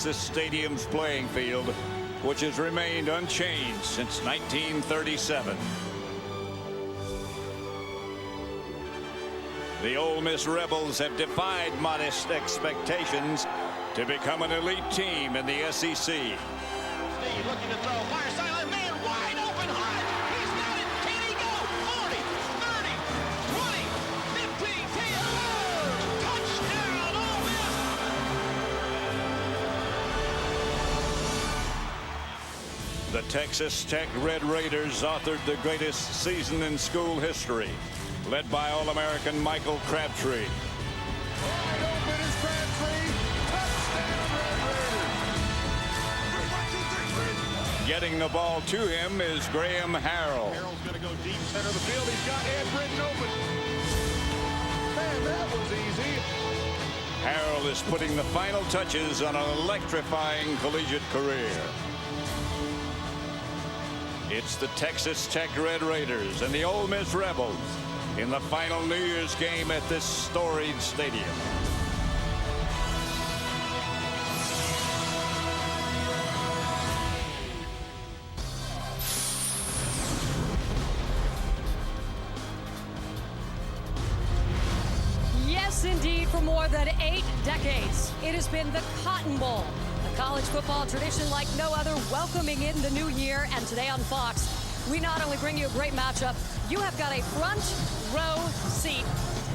This stadium's playing field, which has remained unchanged since 1937. The Ole Miss Rebels have defied modest expectations to become an elite team in the SEC. Snead looking to throw, fire sideline, man wide open, hard. He's got it. Can he go? 40, 30, 20, 15, 10. Touchdown, Ole Miss. The Texas Tech Red Raiders authored the greatest season in school history, led by All-American Michael Crabtree. Wide open is Crabtree. Touchdown, Red Raiders. Getting the ball to him is Graham Harrell. Harrell's going to go deep center of the field. He's got Ed Britton open. Man, that was easy. Harrell is putting the final touches on an electrifying collegiate career. It's the Texas Tech Red Raiders and the Ole Miss Rebels in the final New Year's game at this storied stadium. Yes, indeed, for more than 8 decades, it has been the Cotton Bowl, a college football tradition like no other, welcoming in the new year. And today on Fox, we not only bring you a great matchup, you have got a front row seat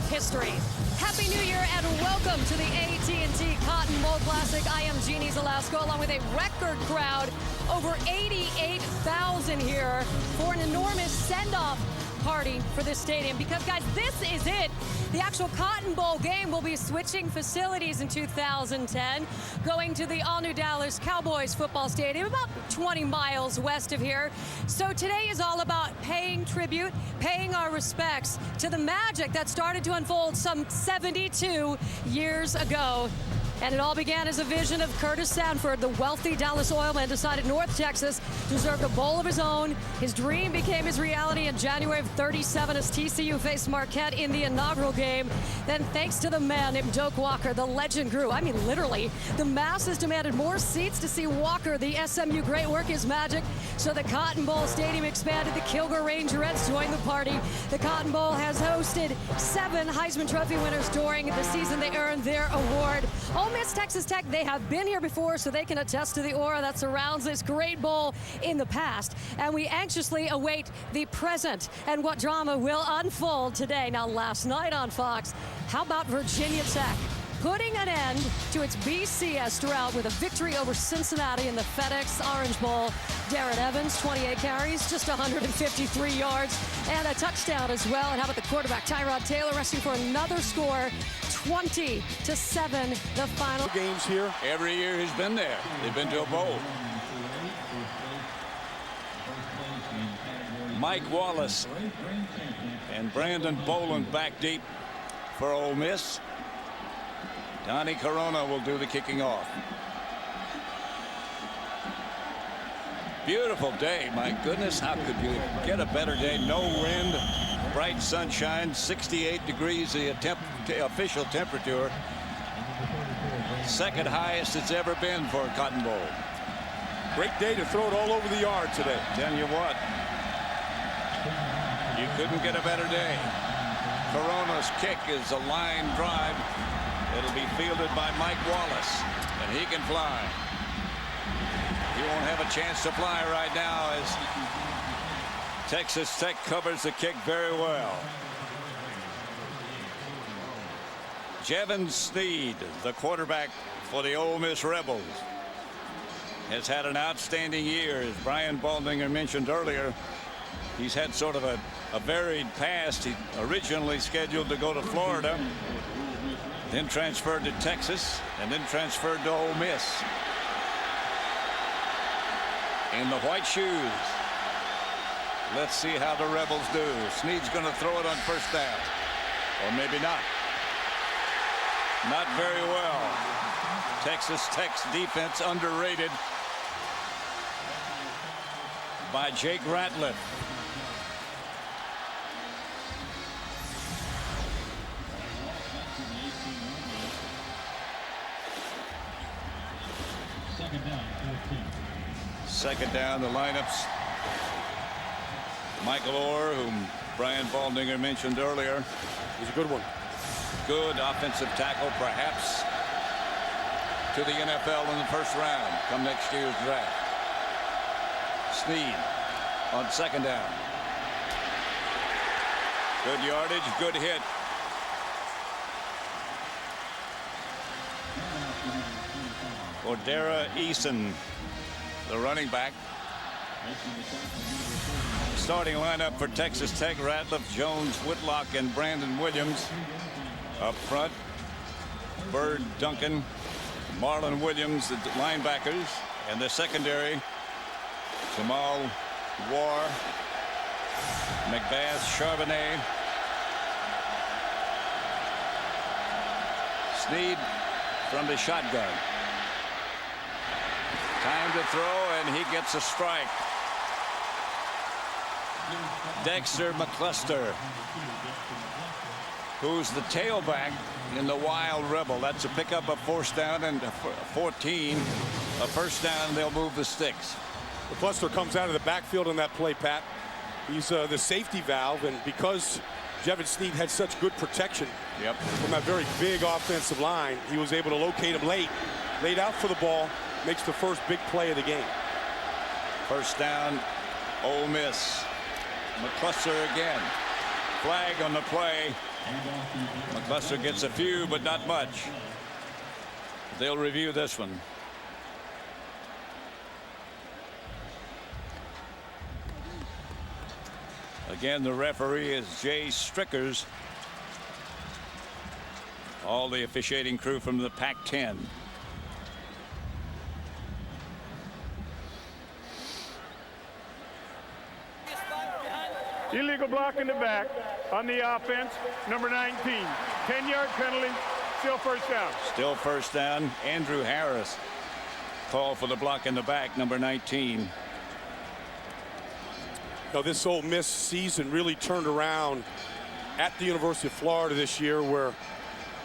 history. Happy New Year and welcome to the AT&T Cotton Bowl Classic. I am Jeannie Zalasko along with a record crowd, over 88,000 here for an enormous send-off party for this stadium, because guys, this is it. The actual Cotton Bowl game will be switching facilities in 2010, going to the all-new Dallas Cowboys football stadium, about 20 miles west of here. So today is all about paying tribute, paying our respects to the magic that started to unfold some 72 years ago. And it all began as a vision of Curtis Sanford. The wealthy Dallas oilman decided North Texas deserved a bowl of his own. His dream became his reality in January of '37 as TCU faced Marquette in the inaugural game. Then thanks to the man named Doak Walker, the legend grew. I mean, literally, the masses demanded more seats to see Walker, the SMU great, work his magic. So the Cotton Bowl Stadium expanded. The Kilgore Rangerettes joined the party. The Cotton Bowl has hosted 7 Heisman Trophy winners during the season they earned their award. Ole Miss, Texas Tech, they have been here before, so they can attest to the aura that surrounds this great bowl in the past. And we anxiously await the present and what drama will unfold today. Now, last night on Fox, how about Virginia Tech putting an end to its BCS drought with a victory over Cincinnati in the FedEx Orange Bowl? Darren Evans, 28 carries, just 153 yards, and a touchdown as well. And how about the quarterback, Tyrod Taylor, rushing for another score, 20-7, the final. Games here. Every year he's been there. They've been to a bowl. Mike Wallace and Brandon Boland back deep for Ole Miss. Donnie Corona will do the kicking off. Beautiful day. My goodness, how could you get a better day? No wind, bright sunshine, 68 degrees the official temperature. Second highest it's ever been for a Cotton Bowl. Great day to throw it all over the yard today. Tell you what, you couldn't get a better day. Corona's kick is a line drive. It'll be fielded by Mike Wallace, and he can fly. He won't have a chance to fly right now as Texas Tech covers the kick very well. Jevan Snead, the quarterback for the Ole Miss Rebels, has had an outstanding year. As Brian Baldinger mentioned earlier, he's had sort of a varied past. He originally scheduled to go to Florida, then transferred to Texas, and then transferred to Ole Miss. In the white shoes. Let's see how the Rebels do. Snead's going to throw it on first down. Or maybe not. Not very well. Texas Tech's defense underrated by Jake Ratliff. Second down, the lineups. Michael Orr, whom Brian Baldinger mentioned earlier. He's a good one. Good offensive tackle, perhaps to the NFL in the first round come next year's draft. Snead on second down. Good yardage, good hit. Cordera Eason, the running back. Starting lineup for Texas Tech: Ratliff, Jones, Whitlock, and Brandon Williams. Up front, Bird, Duncan, Marlon Williams, the linebackers, and the secondary, Jamal War, McBath, Charbonnet, Snead from the shotgun. Time to throw, and he gets a strike. Dexter McCluster, who's the tailback in the Wild Rebel. That's a pickup of fourth down and 14. A first down, they'll move the sticks. McCluster comes out of the backfield on that play, Pat. He's the safety valve, and because Jevan Snead had such good protection from that very big offensive line, he was able to locate him late, laid out for the ball, makes the first big play of the game. First down, Ole Miss. McCluster again. Flag on the play. McCluster gets a few, but not much. They'll review this one. Again, the referee is Jay Strickers. All the officiating crew from the Pac-10. Illegal block in the back on the offense, number 19. 10-yard penalty, still first down. Still first down. Andrew Harris called for the block in the back, number 19. Now, this Ole Miss season really turned around at the University of Florida this year, where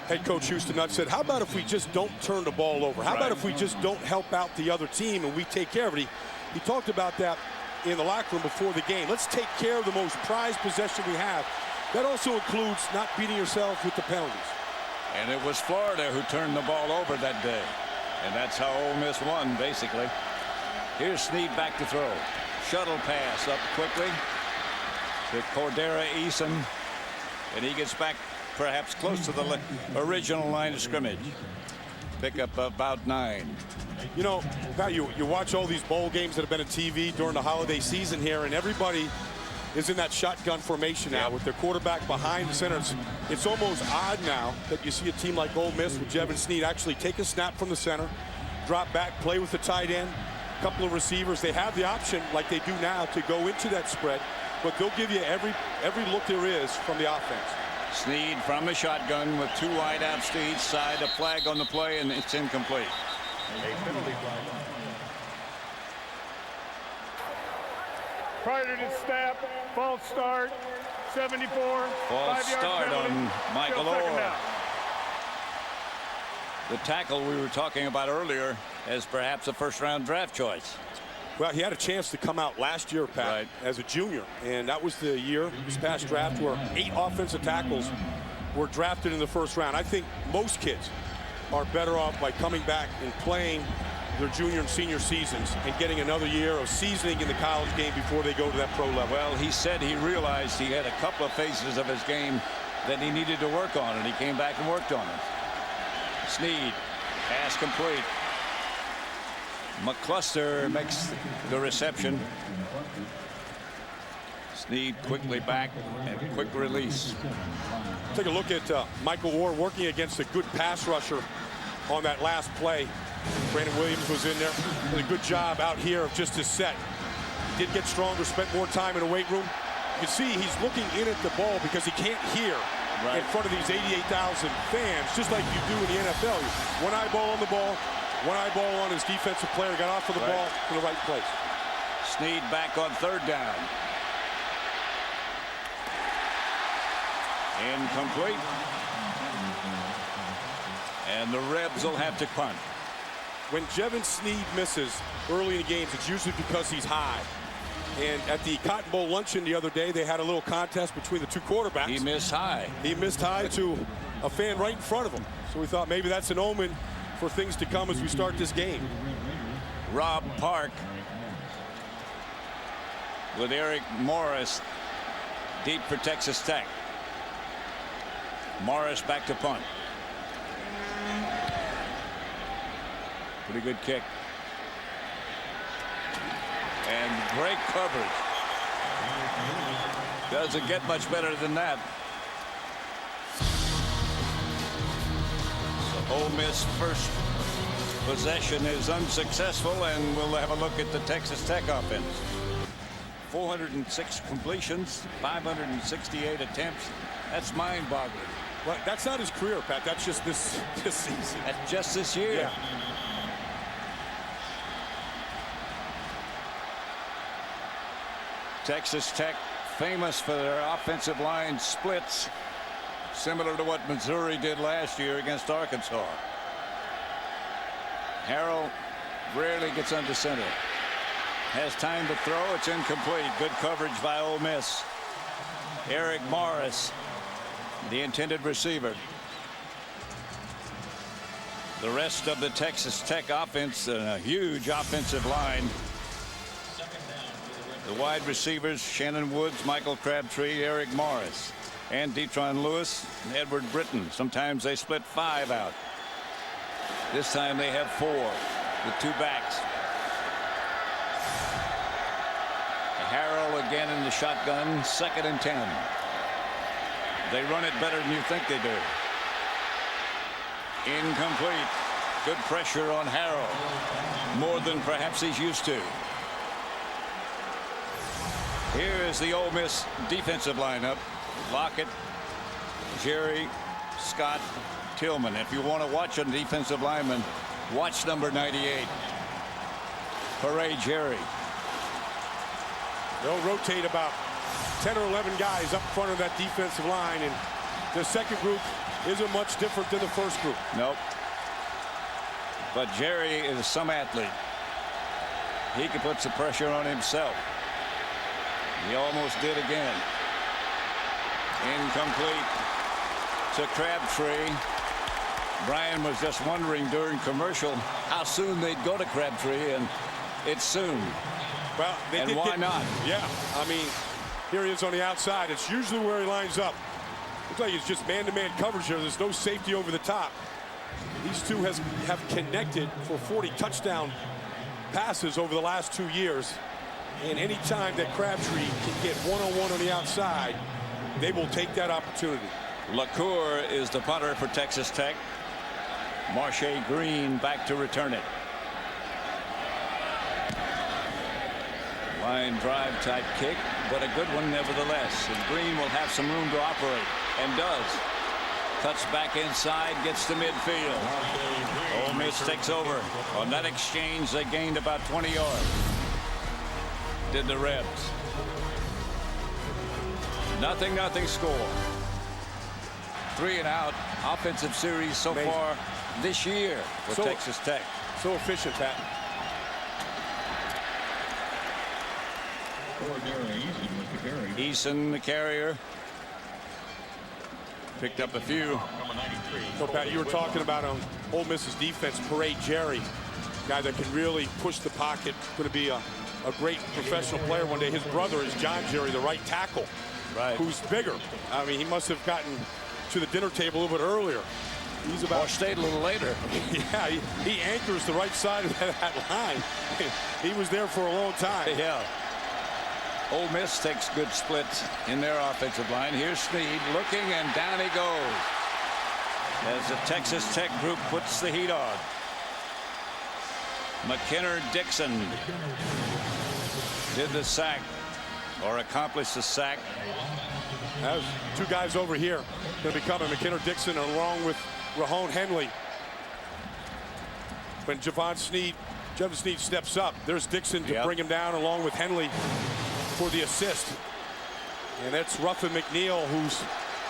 head coach Houston Nutt said, how about if we just don't turn the ball over? How about if we just don't help out the other team and we take care of it? He talked about that in the locker room before the game. Let's take care of the most prized possession we have. That also includes not beating yourself with the penalties. And it was Florida who turned the ball over that day. And that's how Ole Miss won, basically. Here's Snead back to throw. Shuttle pass up quickly to Cordera Eason. And he gets back perhaps close to the original line of scrimmage. Pickup about 9. You know, Pat, you watch all these bowl games that have been on TV during the holiday season here, and everybody is in that shotgun formation now with their quarterback behind the center. It's almost odd now that you see a team like Ole Miss with Jevan Snead actually take a snap from the center, drop back, play with the tight end, a couple of receivers. They have the option, like they do now, to go into that spread, but they'll give you every look there is from the offense. Snead from the shotgun with 2 wideouts to each side. A flag on the play, and it's incomplete. Prior to the snap, false start, 74. False start penalty, on Michael still second Orr. down. The tackle we were talking about earlier as perhaps a first-round draft choice. Well, he had a chance to come out last year, Pat, as a junior, and that was the year, this past draft, where 8 offensive tackles were drafted in the first round. I think most kids are better off by coming back and playing their junior and senior seasons and getting another year of seasoning in the college game before they go to that pro level. Well, he said he realized he had a couple of phases of his game that he needed to work on, and he came back and worked on it. Snead, pass complete. McCluster makes the reception. Snead quickly back and quick release. Take a look at Michael Orr working against a good pass rusher on that last play. Brandon Williams was in there. Did a good job out here of just his set. He did get stronger, spent more time in the weight room. You can see he's looking in at the ball because he can't hear in front of these 88,000 fans, just like you do in the NFL. One eyeball on the ball, one eyeball on his defensive player, got off of the ball in the right place. Snead back on third down. Incomplete. And the Rebs will have to punt. when Jevan Snead misses early in the games, it's usually because he's high. And at the Cotton Bowl luncheon the other day, they had a little contest between the two quarterbacks. He missed high. He missed high to a fan right in front of him. So we thought maybe that's an omen for things to come as we start this game. Rob Park with Eric Morris deep for Texas Tech. Morris back to punt. Pretty good kick. And great coverage. Doesn't get much better than that. So Ole Miss first possession is unsuccessful, and we'll have a look at the Texas Tech offense. 406 completions, 568 attempts. That's mind-boggling. Well, that's not his career, Pat. That's just this season. That's just this year. Yeah. Texas Tech famous for their offensive line splits, similar to what Missouri did last year against Arkansas. Harrell rarely gets under center. Has time to throw. It's incomplete. Good coverage by Ole Miss. Eric Morris, the intended receiver. The rest of the Texas Tech offense, a huge offensive line. The wide receivers, Shannon Woods, Michael Crabtree, Eric Morris, and Detron Lewis and Edward Britton. Sometimes they split 5 out. This time they have 4 with 2 backs. Harrell again in the shotgun, 2nd and 10. They run it better than you think they do. Incomplete. Good pressure on Harrell. More than perhaps he's used to. Here is the Ole Miss defensive lineup. Lockett, Jerry, Scott, Tillman. If you want to watch a defensive lineman, watch number 98. Hooray, Jerry. They'll rotate about 10 or 11 guys up front of that defensive line, and the second group isn't much different than the first group. Nope. But Jerry is some athlete. He can put some pressure on himself. He almost did again. Incomplete to Crabtree. Brian was just wondering during commercial how soon they'd go to Crabtree, and it's soon. Well, and why not? Yeah, I mean, here he is on the outside. It's usually where he lines up. Looks like it's just man-to-man coverage here. There's no safety over the top. These two have connected for 40 touchdown passes over the last 2 years. And any time that Crabtree can get one-on-one on the outside, they will take that opportunity. LaCour is the punter for Texas Tech. Marshay Green back to return it. Line drive type kick, but a good one nevertheless. And Green will have some room to operate, and does. Cuts back inside, gets to midfield. Ole Miss takes over. On that exchange, they gained about 20 yards. Did the Rebs. 0-0 score. 3 and out. Offensive series so far this year for Texas Tech. So efficient, Pat. Eason, the carrier, picked up a few. So, Pat, you were talking about on Ole Miss's defense, Parade Jerry, guy that can really push the pocket. Going to be a great professional player one day. His brother is John Jerry, the right tackle, who's bigger. I mean, he must have gotten to the dinner table a little bit earlier. He's about, or stayed a little later. Yeah, he anchors the right side of that line. He was there for a long time. Yeah. Ole Miss takes good splits in their offensive line. Here's Snead looking, and down he goes as the Texas Tech group puts the heat on. McKinnon-Dixon did the sack, or accomplished the sack. There's 2 guys over here going to be coming. McKinnon-Dixon along with Rahone Henley. When Jevan Snead steps up, there's Dixon to bring him down along with Henley for the assist. And that's Ruffin McNeil, who's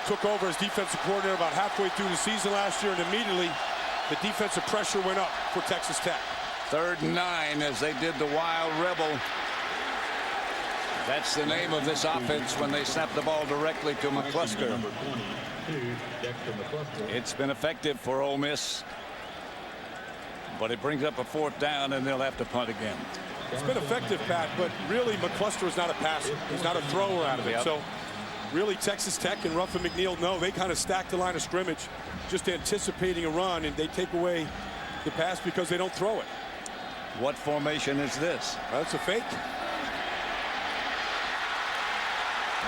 took over as defensive coordinator about halfway through the season last year, and immediately the defensive pressure went up for Texas Tech. 3rd and 9 as they did the Wild Rebel. That's the name of this offense when they snap the ball directly to McClusker. It's been effective for Ole Miss, but it brings up a 4th down, and they'll have to punt again. It's been effective, Pat, but really McClusker is not a passer. He's not a thrower out of it. Yep. So really Texas Tech and Ruff and McNeil know they kind of stack the line of scrimmage, just anticipating a run, and they take away the pass because they don't throw it. What formation is this? That's a fake.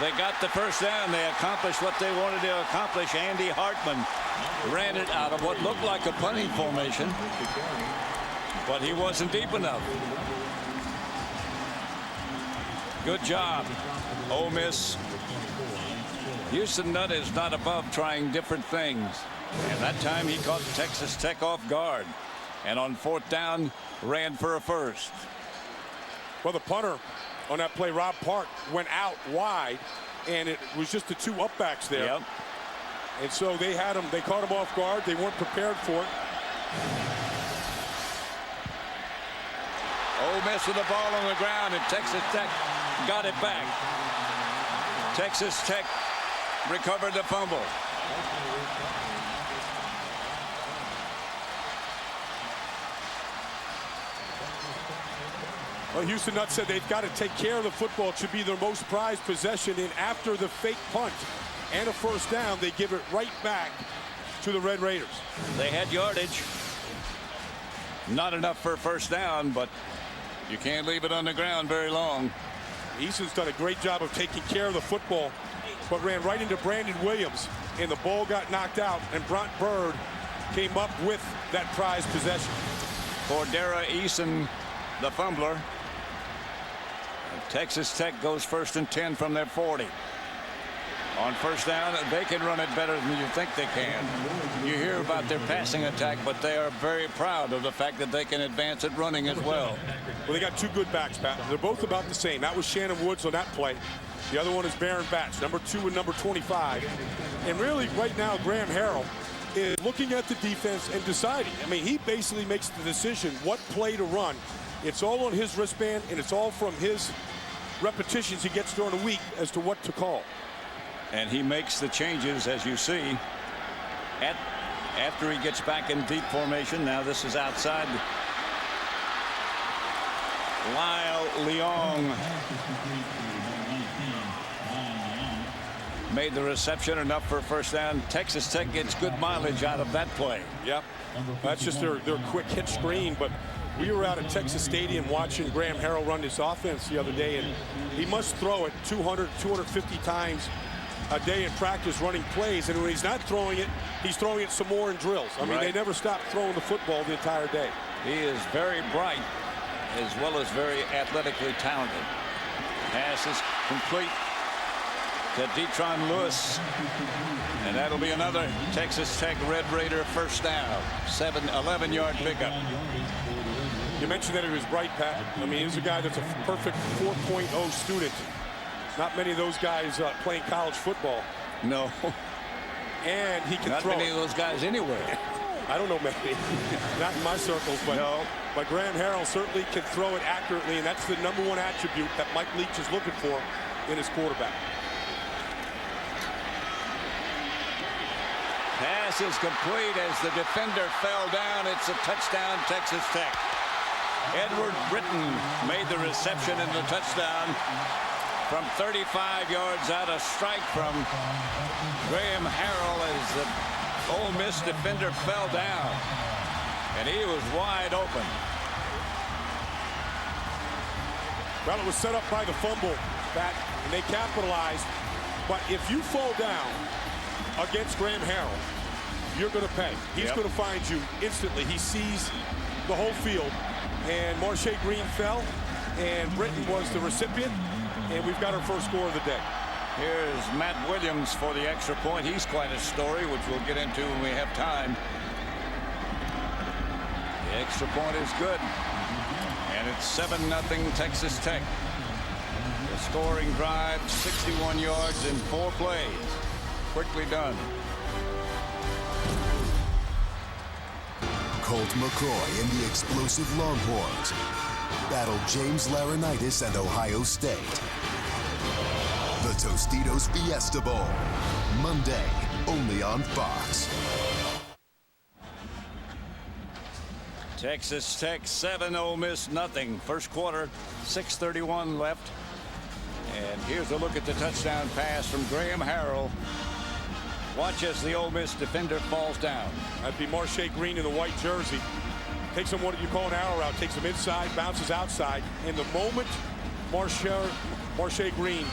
They got the 1st down. They accomplished what they wanted to accomplish. Andy Hartman ran it out of what looked like a punting formation, but he wasn't deep enough. Good job, Ole Miss. Houston Nutt is not above trying different things, and that time he caught Texas Tech off guard, and on 4th down ran for a 1st. Well, the punter on that play, Rob Park, went out wide, and it was just the 2 upbacks there. Yep. And so they had him. They caught him off guard. They weren't prepared for it. Ole Miss with the ball on the ground, and Texas Tech got it back. Texas Tech recovered the fumble. Well, Houston Nutt said they've got to take care of the football. It should be their most prized possession. And after the fake punt and a 1st down, they give it right back to the Red Raiders. They had yardage. Not enough for a 1st down, but you can't leave it on the ground very long. Eason's done a great job of taking care of the football, but ran right into Brandon Williams, and the ball got knocked out, and Bront Bird came up with that prized possession. Cordera Eason, the fumbler. Texas Tech goes 1st and 10 from their 40. On 1st down, they can run it better than you think they can. You hear about their passing attack, but they are very proud of the fact that they can advance at running as well. Well, they got 2 good backs, Pat. They're both about the same. That was Shannon Woods on that play. The other one is Baron Batch, number 2 and number 25. And really, right now, Graham Harrell is looking at the defense and deciding. I mean, he basically makes the decision what play to run. It's all on his wristband, and it's all from his repetitions he gets during the week as to what to call. And he makes the changes, as you see, after he gets back in deep formation. Now this is outside. Lyle Leong made the reception, enough for a 1st down. Texas Tech gets good mileage out of that play. Yep. That's just their quick hit screen, but we were out at Texas Stadium watching Graham Harrell run this offense the other day, and he must throw it 200, 250 times a day in practice running plays, and when he's not throwing it, he's throwing it some more in drills. I mean, they never stop throwing the football the entire day. He is very bright as well as very athletically talented. Pass is complete to Detron Lewis, and that'll be another Texas Tech Red Raider 1st down. 11-yard pickup. You mentioned that he was bright, Pat. I mean, he's a guy that's a perfect 4.0 student. Not many of those guys playing college football. No. And he can Not throw. many of those guys anywhere. I don't know, maybe. Not in my circles, but no. But Graham Harrell certainly can throw it accurately, and that's the #1 attribute that Mike Leach is looking for in his quarterback. Pass is complete as the defender fell down. It's a touchdown, Texas Tech. Edward Britton made the reception and the touchdown from 35 yards out. A strike from Graham Harrell as the Ole Miss defender fell down, and he was wide open. Well, it was set up by the fumble, Pat, and they capitalized. But if you fall down against Graham Harrell, you're going to pay. He's going to find you instantly. He sees the whole field. And Marshay Green fell, and Britton was the recipient, and we've got our first score of the day. Here's Matt Williams for the extra point. He's quite a story, which we'll get into when we have time. The extra point is good, and it's 7-0 Texas Tech. The scoring drive, 61 yards in 4 plays. Quickly done. Colt McCoy and the explosive Longhorns battle James Laurinaitis and Ohio State. The Tostitos Fiesta Bowl, Monday, only on Fox. Texas Tech 7, Ole Miss nothing. First quarter, 6:31 left. And here's a look at the touchdown pass from Graham Harrell. Watch as the Ole Miss defender falls down. That'd be Marshay Green in the white jersey. Takes him what you call an arrow route. Takes him inside, bounces outside. And the moment Marshay Green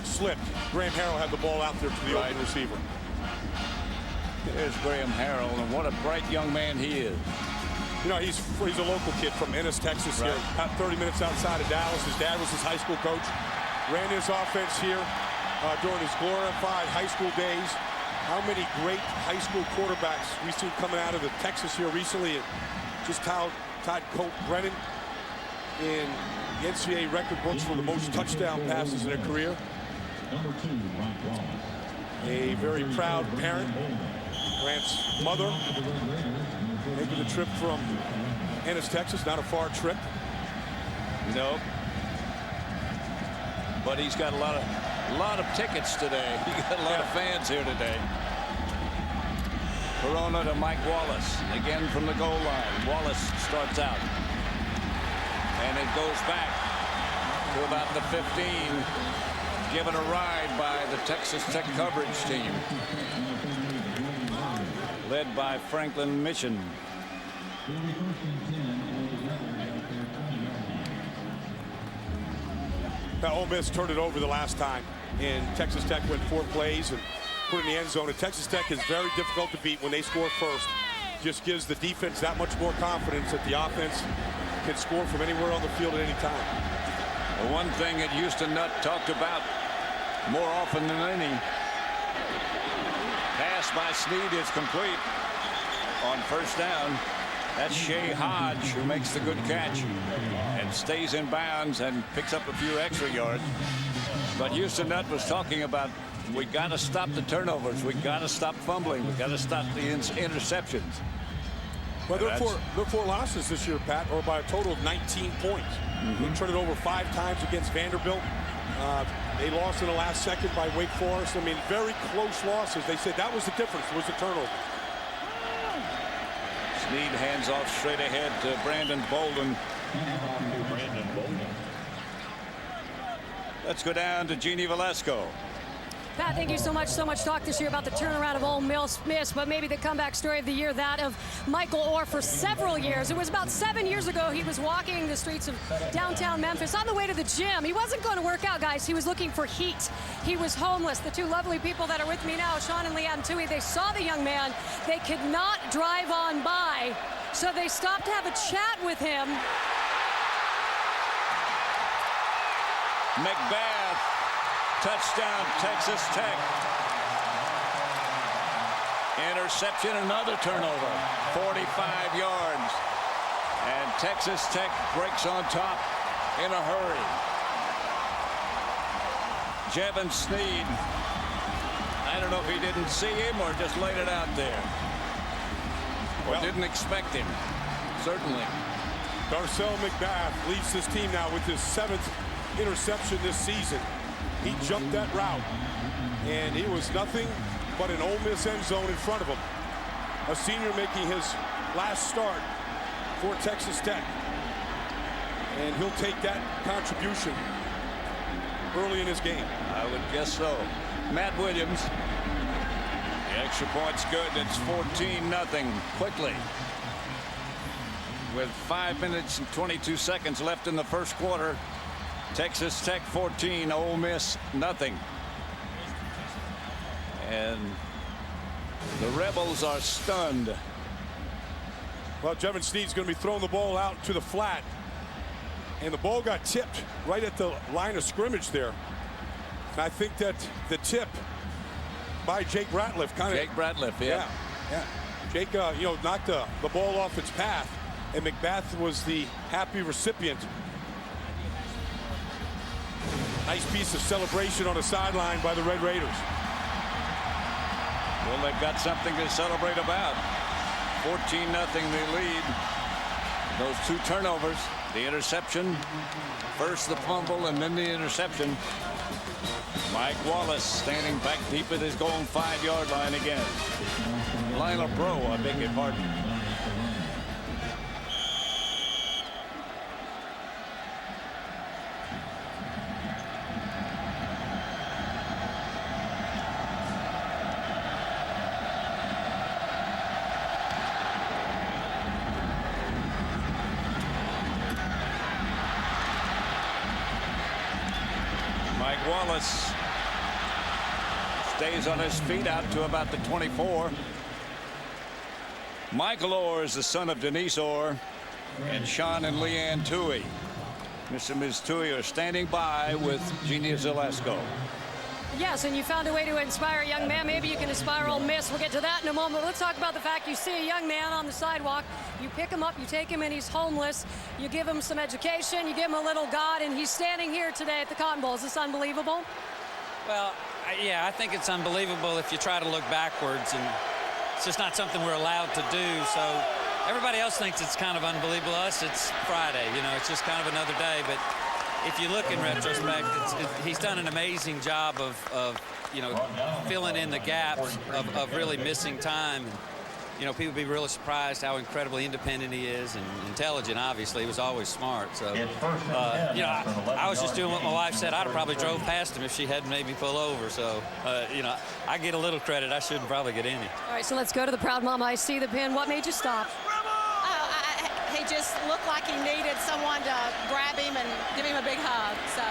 slipped, Graham Harrell had the ball out there to the open receiver. There's Graham Harrell, and what a bright young man he is. You know, he's a local kid from Ennis, Texas, here, about 30 minutes outside of Dallas. His dad was his high school coach. Ran his offense here during his glorified high school days. How many great high school quarterbacks we've seen coming out of the Texas here recently. And just Todd Colt Brennan in the NCAA record books for the most touchdown passes in a career. A very proud parent. Grant's mother making the trip from Ennis, Texas. Not a far trip. Nope. But he's got a lot of tickets today. He got a lot of fans here today. Corona to Mike Wallace. Again from the goal line. Wallace starts out. And it goes back to about the 15. Given a ride by the Texas Tech coverage team. Led by Franklin Mission. Now, Ole Miss turned it over the last time, and Texas Tech went 4 plays and put it in the end zone. And Texas Tech is very difficult to beat when they score first. Just gives the defense that much more confidence that the offense can score from anywhere on the field at any time. The one thing that Houston Nutt talked about more often than any. Pass by Snead is complete on first down. That's Shea Hodge who makes the good catch and stays in bounds and picks up a few extra yards. But Houston Nutt was talking about, we got to stop the turnovers. We got to stop fumbling. We got to stop the interceptions. Well, their four losses this year, Pat, are by a total of 19 points. They turned it over 5 times against Vanderbilt. They lost in the last second by Wake Forest. I mean, very close losses. They said that was the difference, was the turnover. Snead hands off straight ahead to Brandon Bolden. Let's go down to Jeannie Velasco. Pat, thank you so much. So much talk this year about the turnaround of Ole Miss, but maybe the comeback story of the year, that of Michael Orr for several years. It was about 7 years ago. He was walking the streets of downtown Memphis on the way to the gym. He wasn't going to work out, guys. He was looking for heat. He was homeless. The 2 lovely people that are with me now, Sean and Leanne Tui, they saw the young man. They could not drive on by, so they stopped to have a chat with him. McBath, touchdown, Texas Tech. Interception, another turnover, 45 yards. And Texas Tech breaks on top in a hurry. Jevan Snead, I don't know if he didn't see him or just laid it out there. Or didn't expect him, certainly. Darcel McBath leads this team now with his 7th interception this season. He jumped that route, and he was nothing but an Ole Miss end zone in front of him. A senior making his last start for Texas Tech. And he'll take that contribution early in his game. I would guess so. Matt Williams. The extra point's good. It's 14-0 quickly. With 5 minutes and 22 seconds left in the first quarter. Texas Tech 14, Ole Miss nothing. And the Rebels are stunned. Well, Jevan Snead's going to be throwing the ball out to the flat. And the ball got tipped right at the line of scrimmage there. And I think that the tip by Jake Ratliff kind of... Jake Ratliff, yeah. Jake, knocked the ball off its path. And McBath was the happy recipient. Nice piece of celebration on the sideline by the Red Raiders. Well, they've got something to celebrate about. 14-0 they lead. Those 2 turnovers, the interception, first the fumble and then the interception. Mike Wallace standing back deep at his goal 5-yard line again. Lionel Bro, I beg your pardon. Mike Wallace stays on his feet out to about the 24. Michael Orr is the son of Denise Orr and Sean and Leanne Toohey. Mr. and Ms. Toohey are standing by with Jeannie Zalesko. Yes, and you found a way to inspire a young man. Maybe you can inspire Ole Miss. We'll get to that in a moment. Let's talk about the fact you see a young man on the sidewalk. You pick him up, you take him, and he's homeless. You give him some education, you give him a little God, and he's standing here today at the Cotton Bowl. Is this unbelievable? Well, yeah, I think it's unbelievable if you try to look backwards, and it's just not something we're allowed to do. So everybody else thinks it's kind of unbelievable. Us, it's Friday. You know, it's just kind of another day. But if you look in retrospect, he's done an amazing job of you know, filling in the gaps of really missing time. And, you know, people be really surprised how incredibly independent he is and intelligent. Obviously, he was always smart. So, you know, I was just doing what my wife said. I'd have probably drove past him if she hadn't made me pull over. So, you know, I get a little credit. I shouldn't probably get any. All right, so let's go to the proud mama. I see the pin. What made you stop? He just looked like he needed someone to grab him and give him a big hug. So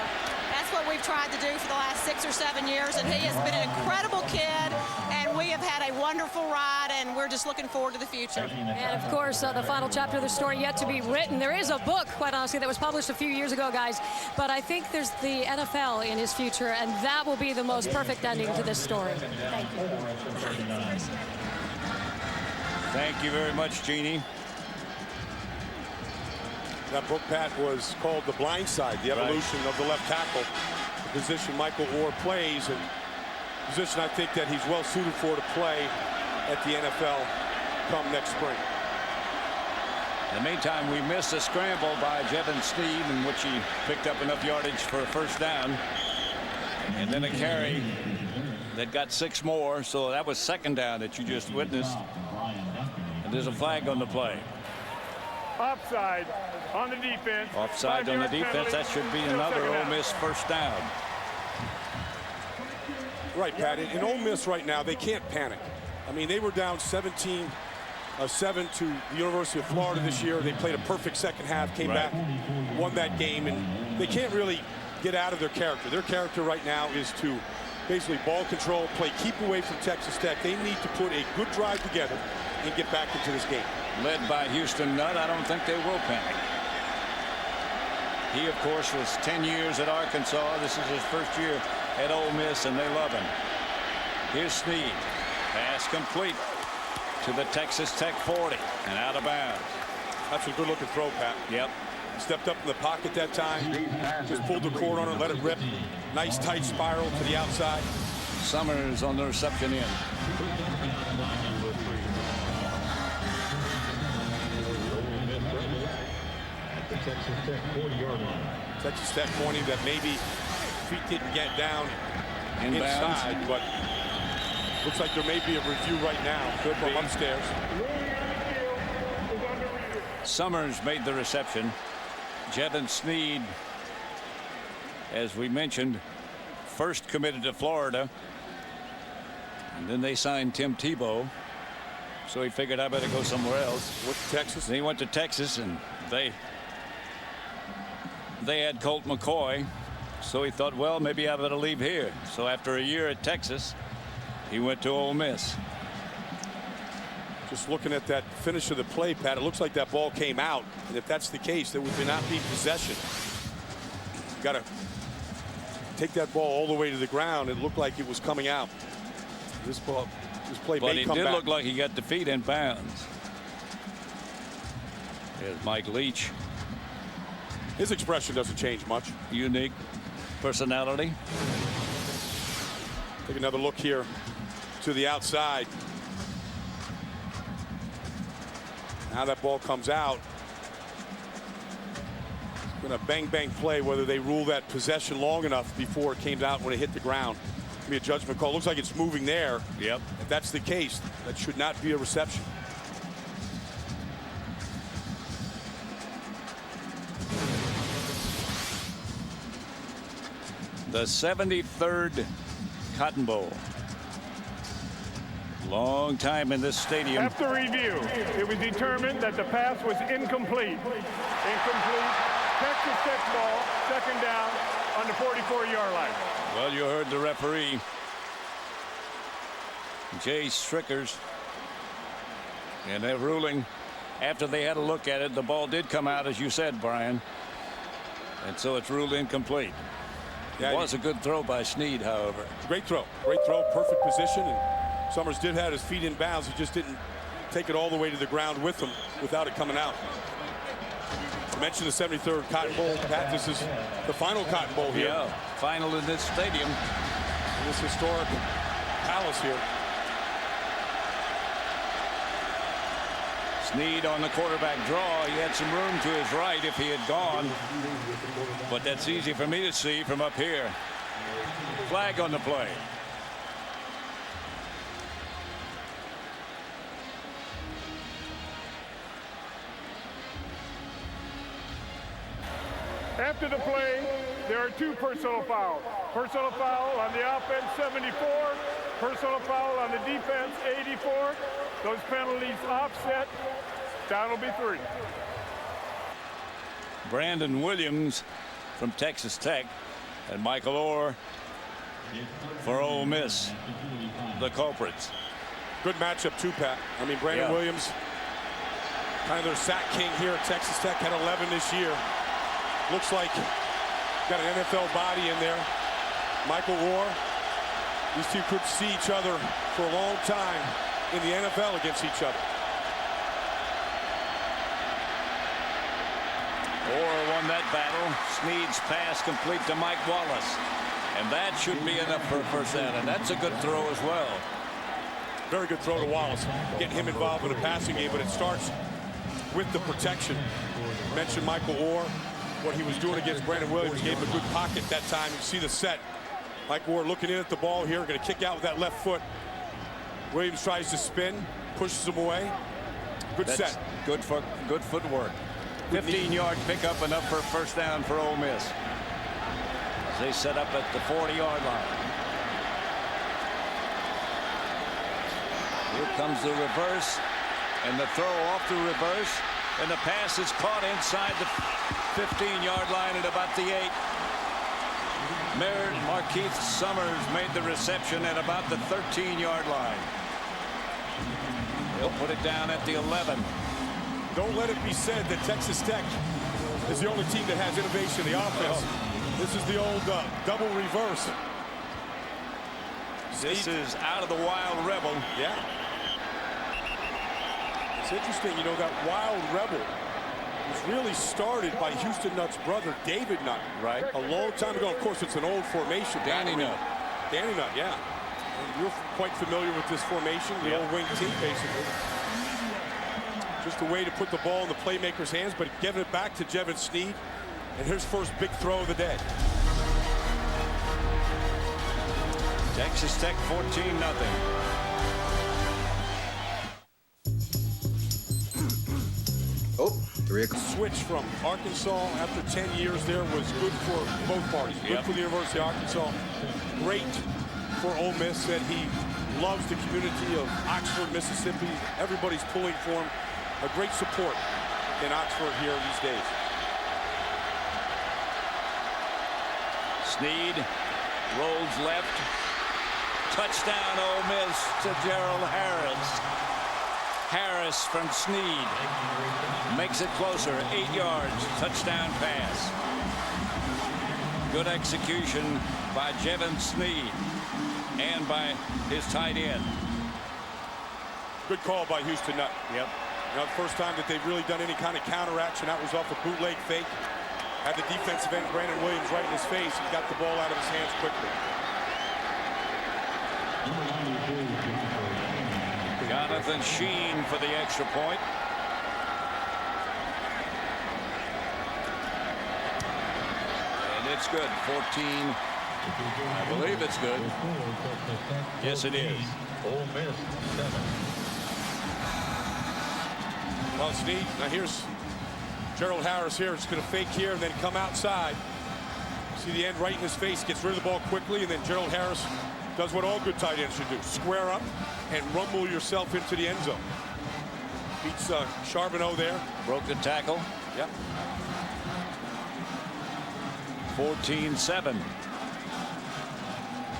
that's what we've tried to do for the last 6 or 7 years. And he has been an incredible kid, and we have had a wonderful ride, and we're just looking forward to the future. And, of course, the final chapter of the story yet to be written. There is a book, quite honestly, that was published a few years ago, guys. But I think there's the NFL in his future, and that will be the most perfect ending to this story. Thank you. Thank you very much, Jeannie. That book, Pat, was called The Blind Side, the evolution of the left tackle, the position Michael Orr plays, and a position I think that he's well suited for to play at the NFL come next spring. In the meantime, we missed a scramble by Jevan Snead, in which he picked up enough yardage for a first down. And then a carry that got 6 more, so that was second down that you just witnessed. And there's a flag on the play. Offside on the defense. Offside on the defense. That should be another Ole Miss first down. Right, Pat. In Ole Miss right now, they can't panic. I mean, they were down 17-7 to the University of Florida this year. They played a perfect second half, came back, won that game, and they can't really get out of their character. Their character right now is to basically ball control, play keep away from Texas Tech. They need to put a good drive together and get back into this game. Led by Houston Nutt, I don't think they will panic. He, of course, was 10 years at Arkansas. This is his first year at Ole Miss, and they love him. Here's Snead. Pass complete to the Texas Tech 40 and out of bounds. That's a good-looking throw, Pat. Yep. Stepped up in the pocket that time. Just pulled the cord on it, let it rip. Nice tight spiral to the outside. Summers on the reception end. Texas Tech 40-yard line. Texas Tech pointing that maybe feet didn't get down inside, but looks like there may be a review right now. Could from upstairs. Summers made the reception. Jevan Snead, as we mentioned, first committed to Florida, and then they signed Tim Tebow, so he figured I better go somewhere else. Went to Texas. Then he went to Texas, and they had Colt McCoy, so he thought, well, maybe I better leave here. So after a year at Texas, he went to Ole Miss. Just looking at that finish of the play, Pat, it looks like that ball came out. And if that's the case, there would not be possession. Got to take that ball all the way to the ground. It looked like it was coming out. This play may come back. But it did look like he got the feet in bounds. There's Mike Leach. His expression doesn't change much. Unique personality. Take another look here to the outside. Now that ball comes out. It's been a bang-bang play, whether they rule that possession long enough before it came out when it hit the ground. Be a judgment call. Looks like it's moving there. Yep. If that's the case, that should not be a reception. The 73rd Cotton Bowl. Long time in this stadium. After review, it was determined that the pass was incomplete. Incomplete. Texas Tech ball, second down on the 44-yard line. Well, you heard the referee, Jay Strickers, and their ruling. After they had a look at it, the ball did come out, as you said, Brian, and so it's ruled incomplete. It was a good throw by Snead, however. Great throw, perfect position, and Summers did have his feet in bounds. He just didn't take it all the way to the ground with him without it coming out. I mentioned the 73rd Cotton Bowl. Pat, this is the final Cotton Bowl here. Yeah, final in this stadium. In this historic palace here. Snead on the quarterback draw. He had some room to his right if he had gone, but that's easy for me to see from up here. Flag on the play. After the play, there are two personal fouls. Personal foul on the offense, 74. Personal foul on the defense, 84. Those penalties offset. That'll be 3. Brandon Williams from Texas Tech and Michael Orr for Ole Miss, the culprits. Good matchup too, Pat. I mean, Brandon Williams, kind of their sack king here at Texas Tech, had 11 this year. Looks like got an NFL body in there. Michael Orr. These two could see each other for a long time in the NFL against each other. Orr won that battle. Snead's pass complete to Mike Wallace. And that should be enough for a first down. And that's a good throw as well. Very good throw to Wallace. Getting him involved in the passing game, but it starts with the protection. You mentioned Michael Orr. What he was doing against Brandon Williams gave him a good pocket that time. You see the set. Mike Orr looking in at the ball here, going to kick out with that left foot. Williams tries to spin, pushes him away. Good set. Good footwork. 15-yard pickup, enough for a first down for Ole Miss. As they set up at the 40-yard line. Here comes the reverse, and the throw off the reverse, and the pass is caught inside the 15-yard line at about the 8. Markeith Summers made the reception at about the 13-yard line. He'll put it down at the 11. Don't let it be said that Texas Tech is the only team that has innovation in the offense. This is the old double reverse. This is out of the Wild Rebel. Yeah. It's interesting, you know, that Wild Rebel was really started by Houston Nutt's brother, David Nutt. Right. A long time ago. Of course, it's an old formation. Danny Nutt. Danny Nutt, yeah. And you're quite familiar with this formation, the old wing team, basically. Just a way to put the ball in the playmaker's hands, but giving it back to Jevan Snead. And his first big throw of the day. Texas Tech 14-0. Switch from Arkansas after 10 years there was good for both parties. Good for the University of Arkansas. Great for Ole Miss. Said he loves the community of Oxford, Mississippi. Everybody's pulling for him. A great support in Oxford here these days. Snead rolls left. Touchdown Ole Miss to Gerald Harris. Harris from Snead makes it closer. 8 yards. Touchdown pass. Good execution by Jevan Snead and by his tight end. Good call by Houston Nutt. Yep. You know, the first time that they've really done any kind of counteraction. That was off a bootleg fake. Had the defensive end, Brandon Williams, right in his face. He got the ball out of his hands quickly. Jonathan Shene for the extra point. it's good. 14. I believe it's good. Yes, it is. Ole Miss 7. Well, Snead, now here's Gerald Harris here. It's going to fake here and then come outside. See the end right in his face, gets rid of the ball quickly, and then Gerald Harris does what all good tight ends should do. Square up and rumble yourself into the end zone. Beats Charbonneau there. Broke the tackle. Yep. 14-7.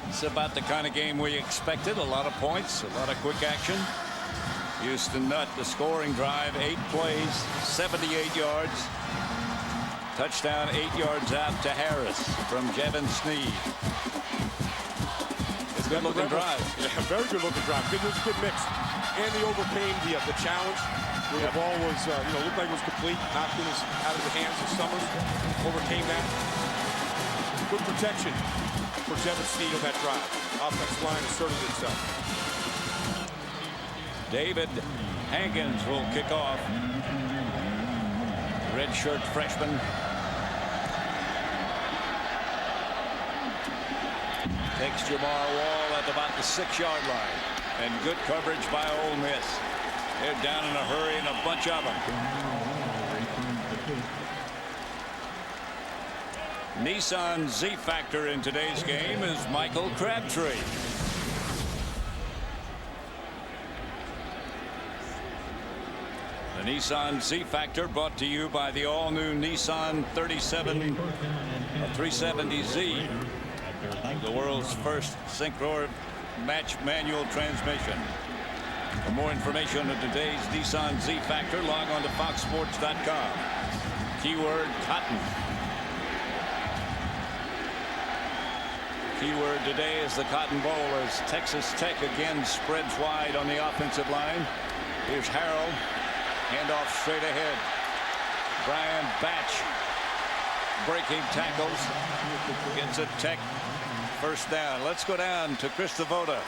It's about the kind of game we expected. A lot of points, a lot of quick action. Houston Nutt, the scoring drive, 8 plays, 78 yards. Touchdown 8 yards out to Harris from Jevan Snead. It's a good looking drive. Yeah, very good looking drive. It was a good mix. And they overcame the challenge where the ball was, looked like it was complete, knocked in out of the hands of Summers. Overcame that. Good protection for Jevan Snead on that drive. Offensive line asserted itself. David Hankins will kick off. Redshirt freshman. Takes Jamar Wall at about the 6-yard line. And good coverage by Ole Miss. They're down in a hurry and a bunch of them. Nissan Z-Factor in today's game is Michael Crabtree. The Nissan Z-Factor brought to you by the all-new Nissan 370Z, the world's first synchro match manual transmission. For more information on today's Nissan Z-Factor, log on to foxsports.com. Keyword cotton. Keyword today is the Cotton Bowl as Texas Tech again spreads wide on the offensive line. Here's Harrell. Handoff straight ahead. Brian Batch breaking tackles. Gets a Tech first down. Let's go down to Chris Devoda.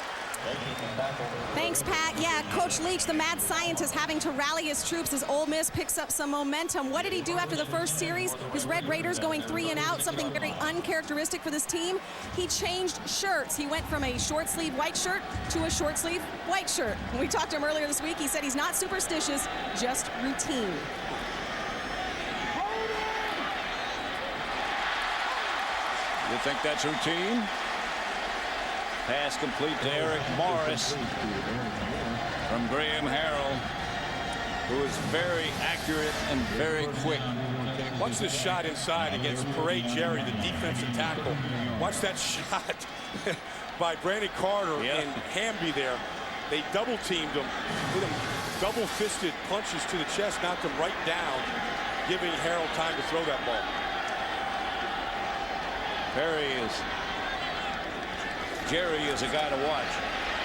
Thanks, Pat. Yeah, Coach Leach, the mad scientist, having to rally his troops as Ole Miss picks up some momentum. What did he do after the first series? His Red Raiders going 3 and out, something very uncharacteristic for this team. He changed shirts. He went from a short sleeve white shirt to a short sleeve white shirt. When we talked to him earlier this week, he said he's not superstitious, just routine. You think that's routine? Pass complete to Eric Morris from Graham Harrell, who is very accurate and very quick. Watch this shot inside against Parade Jerry, the defensive tackle. Watch that shot by Brandon Carter and Hamby there. They double teamed him, hit him double-fisted punches to the chest, knocked him right down, giving Harrell time to throw that ball. Jerry is a guy to watch.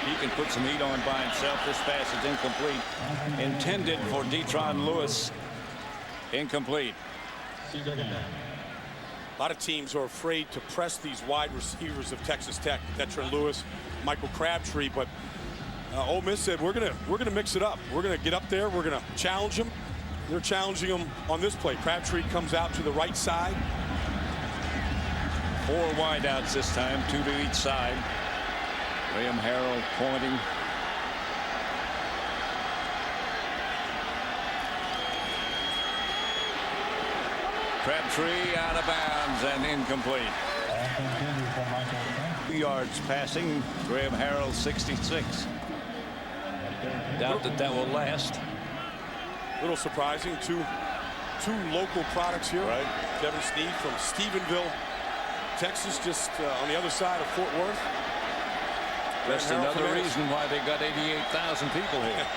He can put some heat on by himself. This pass is incomplete. Intended for Detron Lewis. Incomplete. A lot of teams are afraid to press these wide receivers of Texas Tech. Detron Lewis, Michael Crabtree, but Ole Miss said we're gonna mix it up. We're gonna get up there. We're gonna challenge them. They're challenging them on this play. Crabtree comes out to the right side. 4 wideouts this time, 2 to each side. Graham Harrell pointing. Crabtree out of bounds and incomplete. 2 yards passing. Graham Harrell 66. Doubt that will last. A little surprising. Two local products here. Right. Jevan Snead from Stephenville, Texas, just on the other side of Fort Worth. Just another reason why they got 88,000 people here.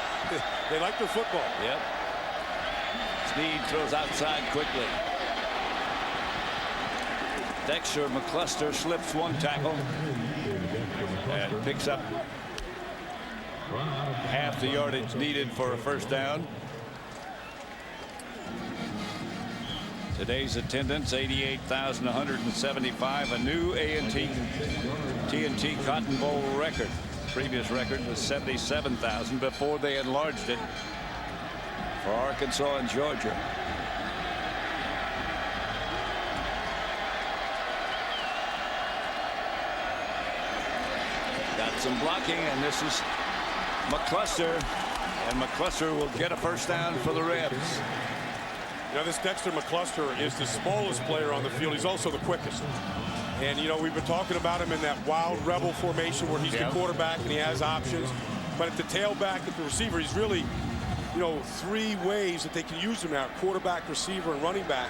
They like their football. Yep. Snead throws outside quickly. Dexter McCluster slips 1 tackle and picks up half the yardage needed for a first down. Today's attendance 88,175, a new TNT Cotton Bowl record. Previous record was 77,000 before they enlarged it for Arkansas and Georgia. Some blocking, and this is McCluster. And McCluster will get a first down for the Rebs. You know, this Dexter McCluster is the smallest player on the field. He's also the quickest. And, you know, we've been talking about him in that wild Rebel formation where he's the quarterback and he has options. But at the tailback, at the receiver, he's really, you know, three ways that they can use him now: quarterback, receiver, and running back.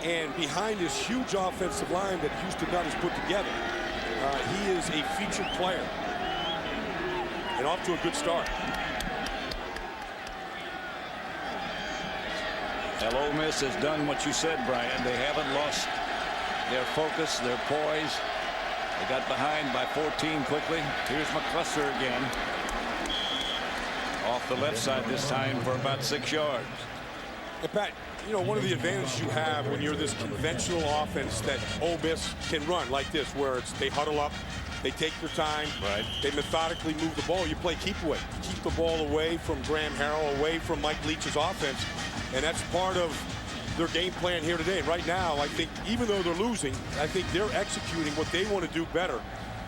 And behind this huge offensive line that Houston Nutt has put together, he is a featured player. And off to a good start. Well, Ole Miss has done what you said, Brian. They haven't lost their focus, their poise. They got behind by 14 quickly. Here's McCluster again. Off the left side this time for about 6 yards. Hey, Pat, you know, one of the advantages you have when you're this conventional offense that Ole Miss can run like this, where it's they huddle up, they take their time, they methodically move the ball. You play keep away. Keep the ball away from Graham Harrell, away from Mike Leach's offense. And that's part of their game plan here today. And right now, I think even though they're losing, I think they're executing what they want to do better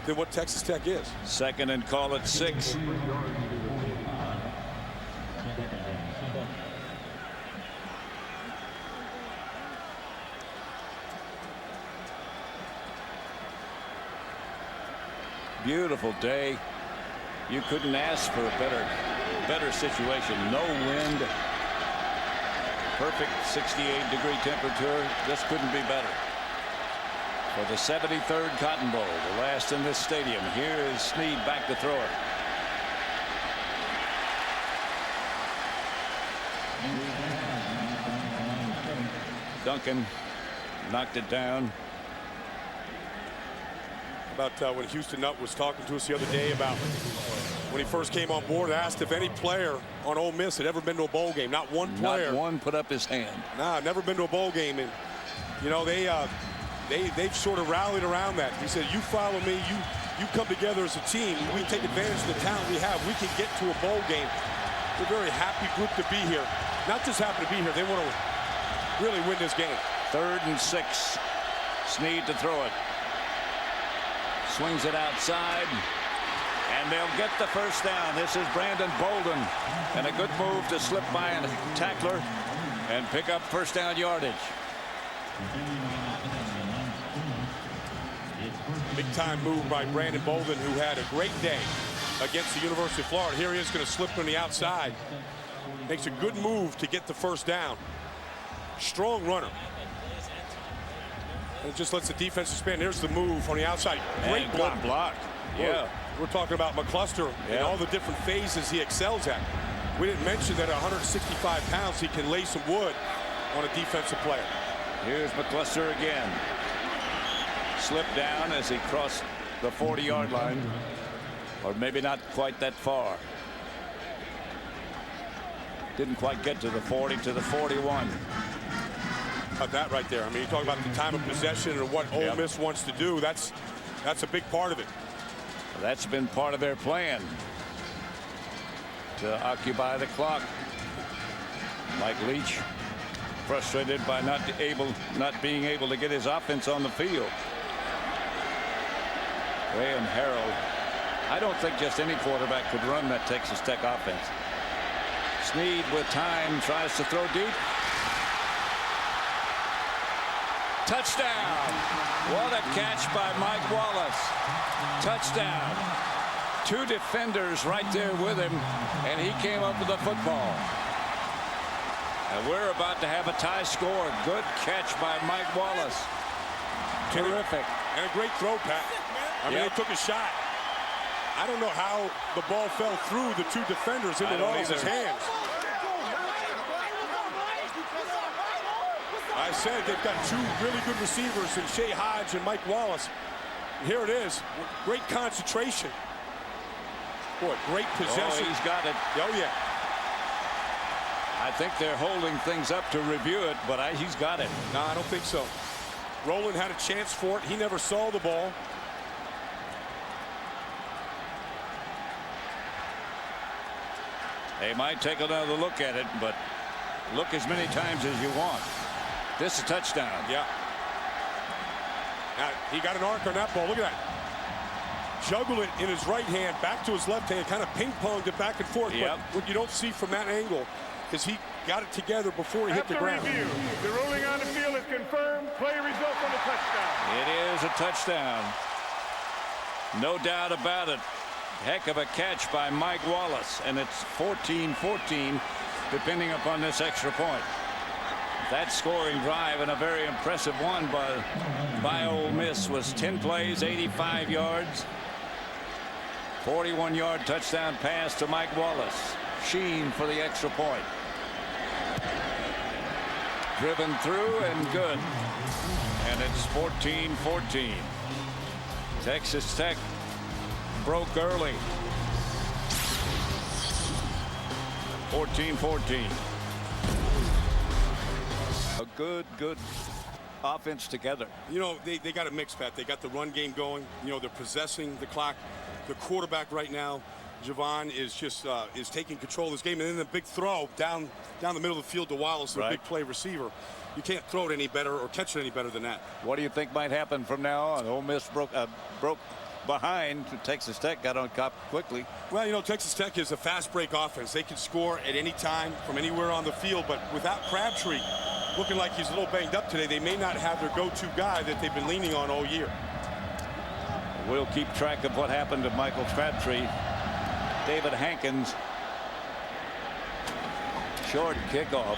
than what Texas Tech is. Second and call it 6. Beautiful day. You couldn't ask for a better situation. No wind. Perfect 68-degree temperature. Just couldn't be better. For the 73rd Cotton Bowl, the last in this stadium. Here is Snead back to throw it. Duncan knocked it down. About when Houston Nutt was talking to us the other day about when he first came on board, asked if any player on Ole Miss had ever been to a bowl game. Not one player. Not one put up his hand. Nah, never been to a bowl game. And, you know, they've sort of rallied around that. He said, you follow me, you come together as a team, we take advantage of the talent we have, we can get to a bowl game. They're a very happy group to be here. Not just happy to be here, they want to really win this game. 3rd and 6. Snead to throw it. Swings it outside, and they'll get the first down. This is Brandon Bolden, and a good move to slip by a tackler and pick up first down yardage. Big time move by Brandon Bolden, who had a great day against the University of Florida. Here he is going to slip on the outside. Makes a good move to get the first down. Strong runner. It just lets the defense spin. Here's the move on the outside. Great block. Yeah. We're talking about McCluster and all the different phases he excels at. We didn't mention that at 165 pounds, he can lay some wood on a defensive player. Here's McCluster again. Slipped down as he crossed the 40-yard line, or maybe not quite that far. Didn't quite get to the 40, to the 41. About that right there. I mean, you talk about the time of possession and what Ole Miss wants to do. That's a big part of it. That's been part of their plan, to occupy the clock. Mike Leach frustrated by not being able to get his offense on the field. Graham Harrell. I don't think just any quarterback could run that Texas Tech offense. Snead with time tries to throw deep. Touchdown. What a catch by Mike Wallace. Touchdown. 2 defenders right there with him, and he came up with the football. And we're about to have a tie score. Good catch by Mike Wallace. Terrific. And a great throw, Pat. I mean, they took a shot. I don't know how the ball fell through the 2 defenders into Wallace's hands. I said they've got 2 really good receivers in Shea Hodge and Mike Wallace. And here it is. Great concentration. Boy, great possession. Oh, he's got it. Oh, yeah. I think they're holding things up to review it, but he's got it. No, I don't think so. Rowland had a chance for it. He never saw the ball. They might take another look at it, but look as many times as you want. This is a touchdown. Yeah. Now, he got an arc on that ball. Look at that. juggled it in his right hand, back to his left hand, kind of ping-ponged it back and forth. Yep. But what you don't see from that angle is he got it together before he hit the ground. Review. The ruling on the field is confirmed. Play results on the touchdown. It is a touchdown. No doubt about it. Heck of a catch by Mike Wallace, and it's 14-14, depending upon this extra point. That scoring drive, and a very impressive one by Ole Miss, was 10 plays, 85 yards, 41-yard touchdown pass to Mike Wallace. Shene for the extra point. Driven through and good. And it's 14-14. Texas Tech broke early. 14-14. A good offense together. You know, they got a mix, Pat. They got the run game going. You know, they're possessing the clock. The quarterback right now, Jevan, is just is taking control of this game. And then the big throw down the middle of the field to Wallace, the big play receiver. You can't throw it any better or catch it any better than that. What do you think might happen from now on? Ole Miss broke behind. Texas Tech got on top quickly. Well, you know, Texas Tech is a fast break offense. They can score at any time from anywhere on the field. But without Crabtree looking like he's a little banged up today, they may not have their go-to guy that they've been leaning on all year. We'll keep track of what happened to Michael Crabtree. David Hankins. Short kickoff.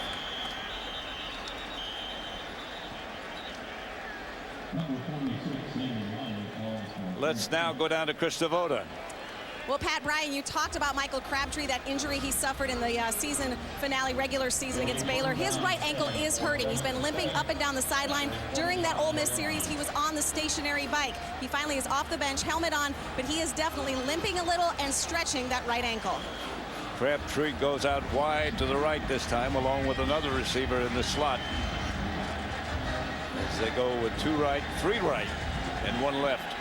Let's now go down to Chris Devoda. Well, Pat, Brian, you talked about Michael Crabtree, that injury he suffered in the season finale, regular season against Baylor. His right ankle is hurting. He's been limping up and down the sideline. During that Ole Miss series, he was on the stationary bike. He finally is off the bench, helmet on, but he is definitely limping a little and stretching that right ankle. Crabtree goes out wide to the right this time, along with another receiver in the slot. As they go with 2 right, 3 right, and 1 left.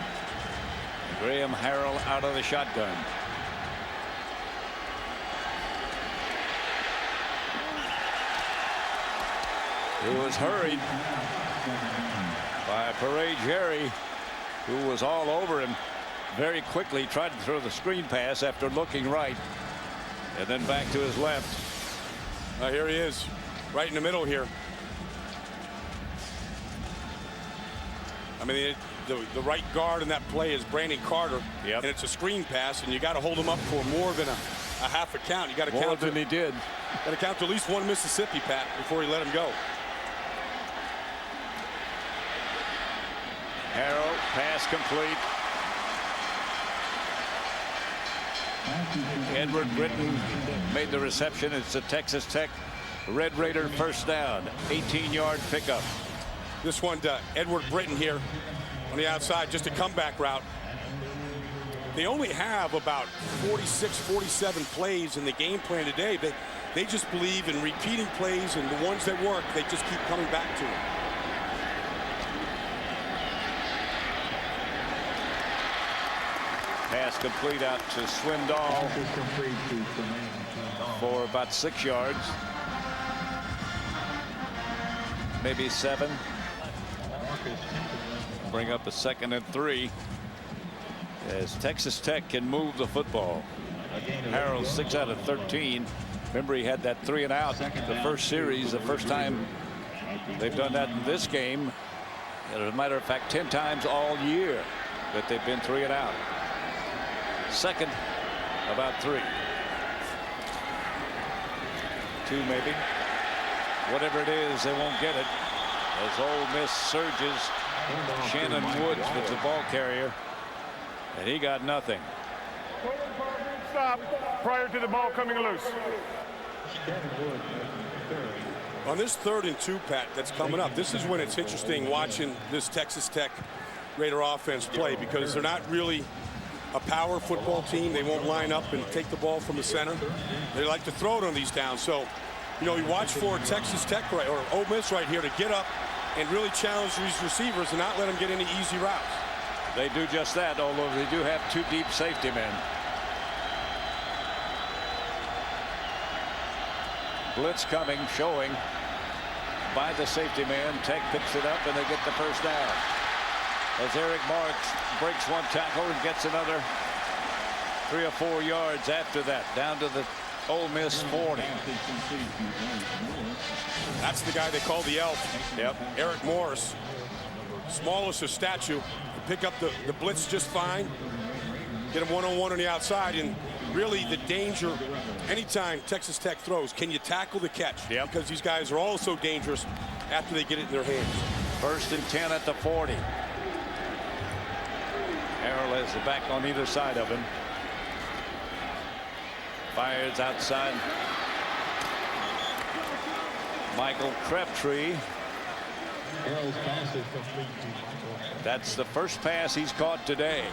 Graham Harrell out of the shotgun. He was hurried by Parade Jerry, who was all over him very quickly. Tried to throw the screen pass after looking right, and then back to his left. Here he is, right in the middle here. I mean, the right guard in that play is Brandon Carter, and it's a screen pass, and you got to hold him up for more than a half a count. You got to count more than he did. Got to count to at least 1 Mississippi, Pat, before you let him go. Harrell, pass complete. Edward Britton made the reception. It's a Texas Tech Red Raider first down. 18-yard pickup. This one to Edward Britton here on the outside, just a comeback route. They only have about 46, 47 plays in the game plan today. They just believe in repeating plays, and the ones that work, they just keep coming back to them. Pass complete out to Swindoll for about 6 yards. Maybe 7. Bring up a 2nd and 3 as Texas Tech can move the football. Harrell 6 out of 13. Remember, he had that 3 and out the first series, the first time they've done that in this game. As a matter of fact, 10 times all year that they've been 3 and out. 2nd, about 3. 2 maybe. Whatever it is, they won't get it as Ole Miss surges. Shannon Woods was the ball carrier, and he got nothing. Stop prior to the ball coming loose. On this 3rd and 2, Pat, that's coming up, this is when it's interesting watching this Texas Tech Raider offense play, because they're not really a power football team. They won't line up and take the ball from the center. They like to throw it on these downs. So, you know, you watch for Texas Tech or Ole Miss right here to get up and really challenge these receivers and not let them get any easy routes. They do just that, although they do have 2 deep safety men. Blitz coming, showing by the safety man. Tech picks it up, and they get the first down. as Eric Marks breaks one tackle and gets another 3 or 4 yards after that, down to the Ole Miss 40. That's the guy they call the Elf. Yep. Eric Morris, smallest of stature, pick up the blitz just fine, get him one-on-one on the outside, and really the danger anytime Texas Tech throws, can you tackle the catch? Yep. Because these guys are all so dangerous after they get it in their hands. 1st and 10 at the 40. Harrell has the back on either side of him. Fires outside. Michael Crabtree. That's the first pass he's caught today.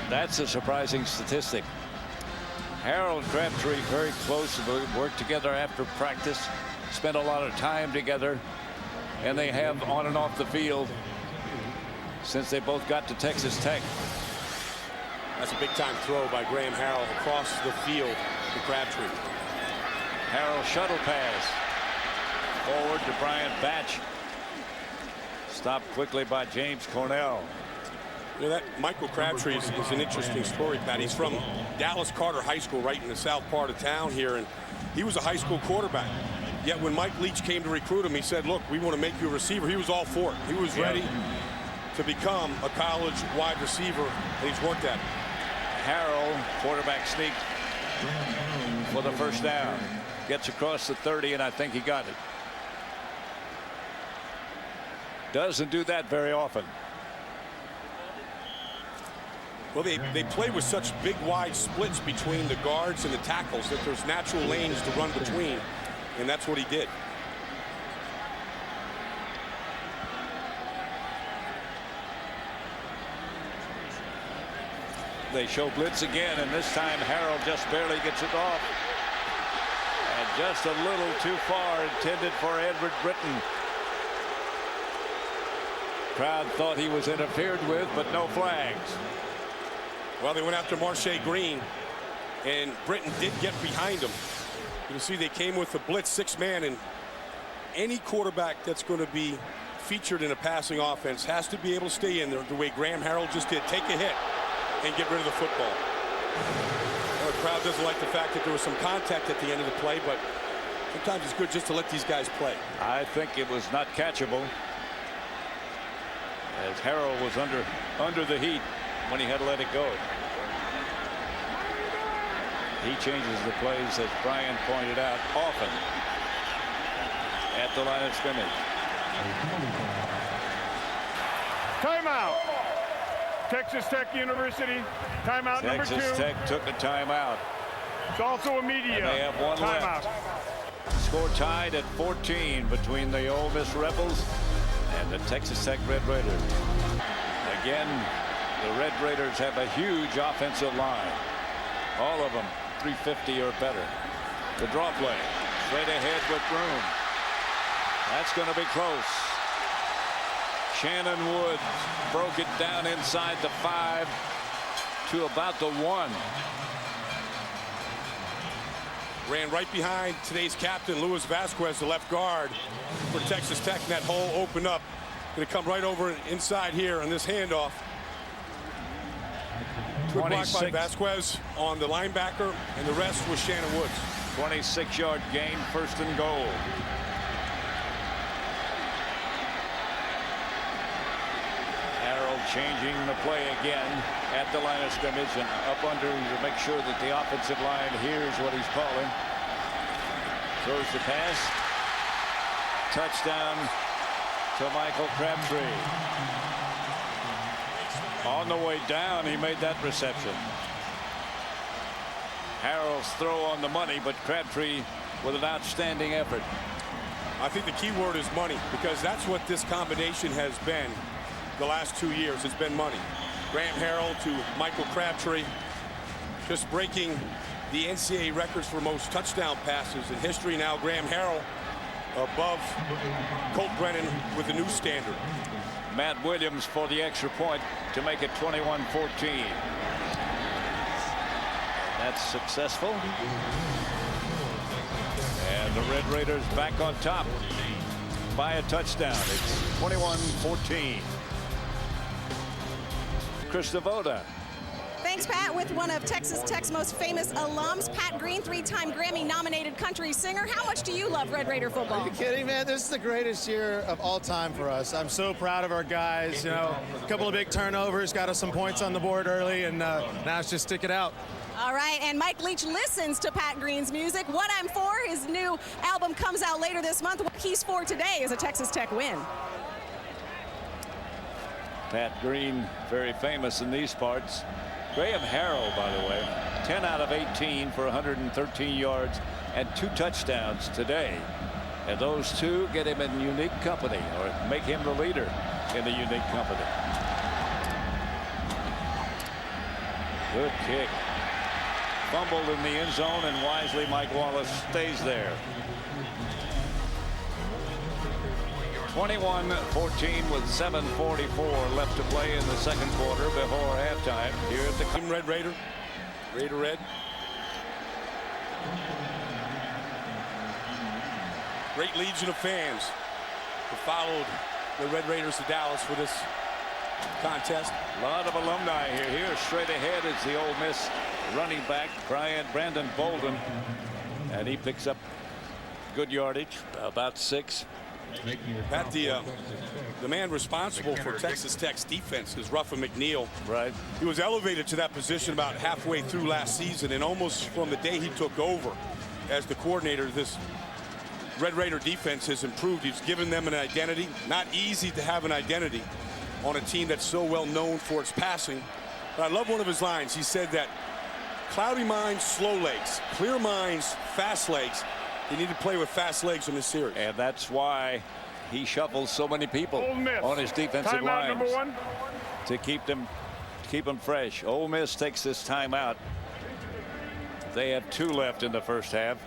That's a surprising statistic. Harrell and Crabtree very close. They worked together after practice, spent a lot of time together, and they have on and off the field since they both got to Texas Tech. That's a big-time throw by Graham Harrell across the field to Crabtree. Harrell shuttle pass forward to Brian Batch. Stopped quickly by James Cornell. You know, that Michael Crabtree is an interesting story, Pat. He's from Dallas Carter High School, right in the south part of town here, and he was a high school quarterback. Yet when Mike Leach came to recruit him, he said, look, we want to make you a receiver. He was all for it. He was ready to become a college wide receiver, and he's worked at it. Harrell, quarterback sneak for the first down. Gets across the 30, and I think he got it. Doesn't do that very often. Well, they play with such big, wide splits between the guards and the tackles that there's natural lanes to run between, and that's what he did. They show blitz again, and this time Harrell just barely gets it off. And just a little too far, intended for Edward Britton. Crowd thought he was interfered with, but no flags. Well, they went after Marshay Green, and Britton did get behind him. You can see they came with a blitz 6-man, and any quarterback that's going to be featured in a passing offense has to be able to stay in there the way Graham Harrell just did. Take a hit and get rid of the football. Well, the crowd doesn't like the fact that there was some contact at the end of the play, but sometimes it's good just to let these guys play. I think it was not catchable, as Harrell was under the heat when he had to let it go. He changes the plays, as Brian pointed out, often at the line of scrimmage. Timeout. Texas Tech University. Timeout number 2. Texas Tech took a timeout. It's also a media. And they have one timeout. left. Score tied at 14 between the Ole Miss Rebels and the Texas Tech Red Raiders. Again, the Red Raiders have a huge offensive line. All of them 350 or better. The draw play. Straight ahead with room. That's going to be close. Shannon Woods broke it down inside the 5 to about the 1. Ran right behind today's captain, Luis Vasquez, the left guard for Texas Tech. And that hole opened up. Going to come right over inside here on this handoff. Good block by Vasquez on the linebacker, and the rest was Shannon Woods. 26-yard gain, 1st and goal. Harrell changing the play again at the line of scrimmage and up under to make sure that the offensive line hears what he's calling. Throws the pass. Touchdown to Michael Crabtree. On the way down, he made that reception. Harrell's throw on the money, but Crabtree with an outstanding effort. I think the key word is money, because that's what this combination has been the last 2 years. It's been money. Graham Harrell to Michael Crabtree, just breaking the NCAA records for most touchdown passes in history. Now Graham Harrell above Colt Brennan with a new standard. Matt Williams for the extra point to make it 21-14. That's successful. And the Red Raiders back on top. by a touchdown. It's 21-14. Chris Devoda. Thanks, Pat. With one of Texas Tech's most famous alums, Pat Green, 3-time Grammy-nominated country singer. How much do you love Red Raider football? Are you kidding, man? This is the greatest year of all time for us. I'm so proud of our guys. You know, a couple of big turnovers, got us some points on the board early, and now it's just stick it out. All right, and Mike Leach listens to Pat Green's music. What I'm For, his new album comes out later this month. What he's for today is a Texas Tech win. Pat Green, very famous in these parts. Graham Harrell, by the way, 10 out of 18 for 113 yards and 2 touchdowns today. And those two get him in unique company, or make him the leader in the unique company. Good kick. Fumbled in the end zone, and wisely Mike Wallace stays there. 21-14 with 7:44 left to play in the second quarter before halftime here at the Red Raider. Raider Red. Great legion of fans who followed the Red Raiders to Dallas for this contest. A lot of alumni here. Here straight ahead is the Ole Miss running back Brandon Bolden, and he picks up good yardage, about 6. Pat, the man responsible for Texas Tech's defense is Ruffin McNeil. Right. He was elevated to that position about halfway through last season, and almost from the day he took over as the coordinator, this Red Raider defense has improved. He's given them an identity. Not easy to have an identity on a team that's so well known for its passing. But I love one of his lines. He said that cloudy minds, slow legs, clear minds, fast legs. He needed to play with fast legs in this series. And that's why he shuffles so many people on his defensive lines number 1. to keep them fresh. Ole Miss takes this timeout. They have 2 left in the first half.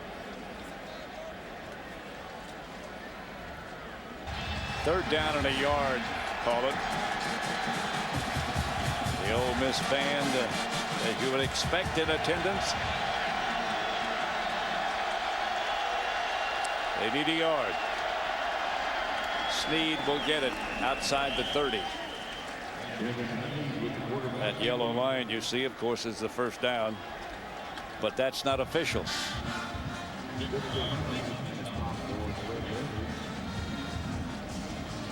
Third down and a yard, call it. The Ole Miss band that you would expect in attendance. They need a yard. Snead will get it outside the 30. That yellow line you see, of course, is the first down, but that's not official.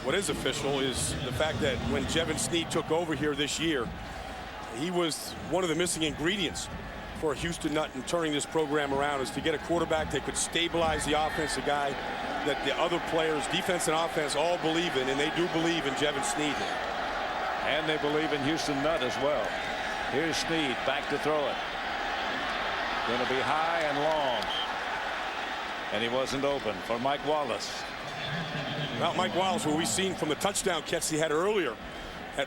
What is official is the fact that when Jevan Snead took over here this year, he was one of the missing ingredients for Houston Nutt in turning this program around, is to get a quarterback that could stabilize the offense, a guy that the other players, defense and offense, all believe in, and they do believe in Jevan Snead. And they believe in Houston Nutt as well. Here's Snead back to throw it. Going to be high and long. And he wasn't open for Mike Wallace. Now, Mike Wallace, what we've seen from the touchdown catch he had earlier,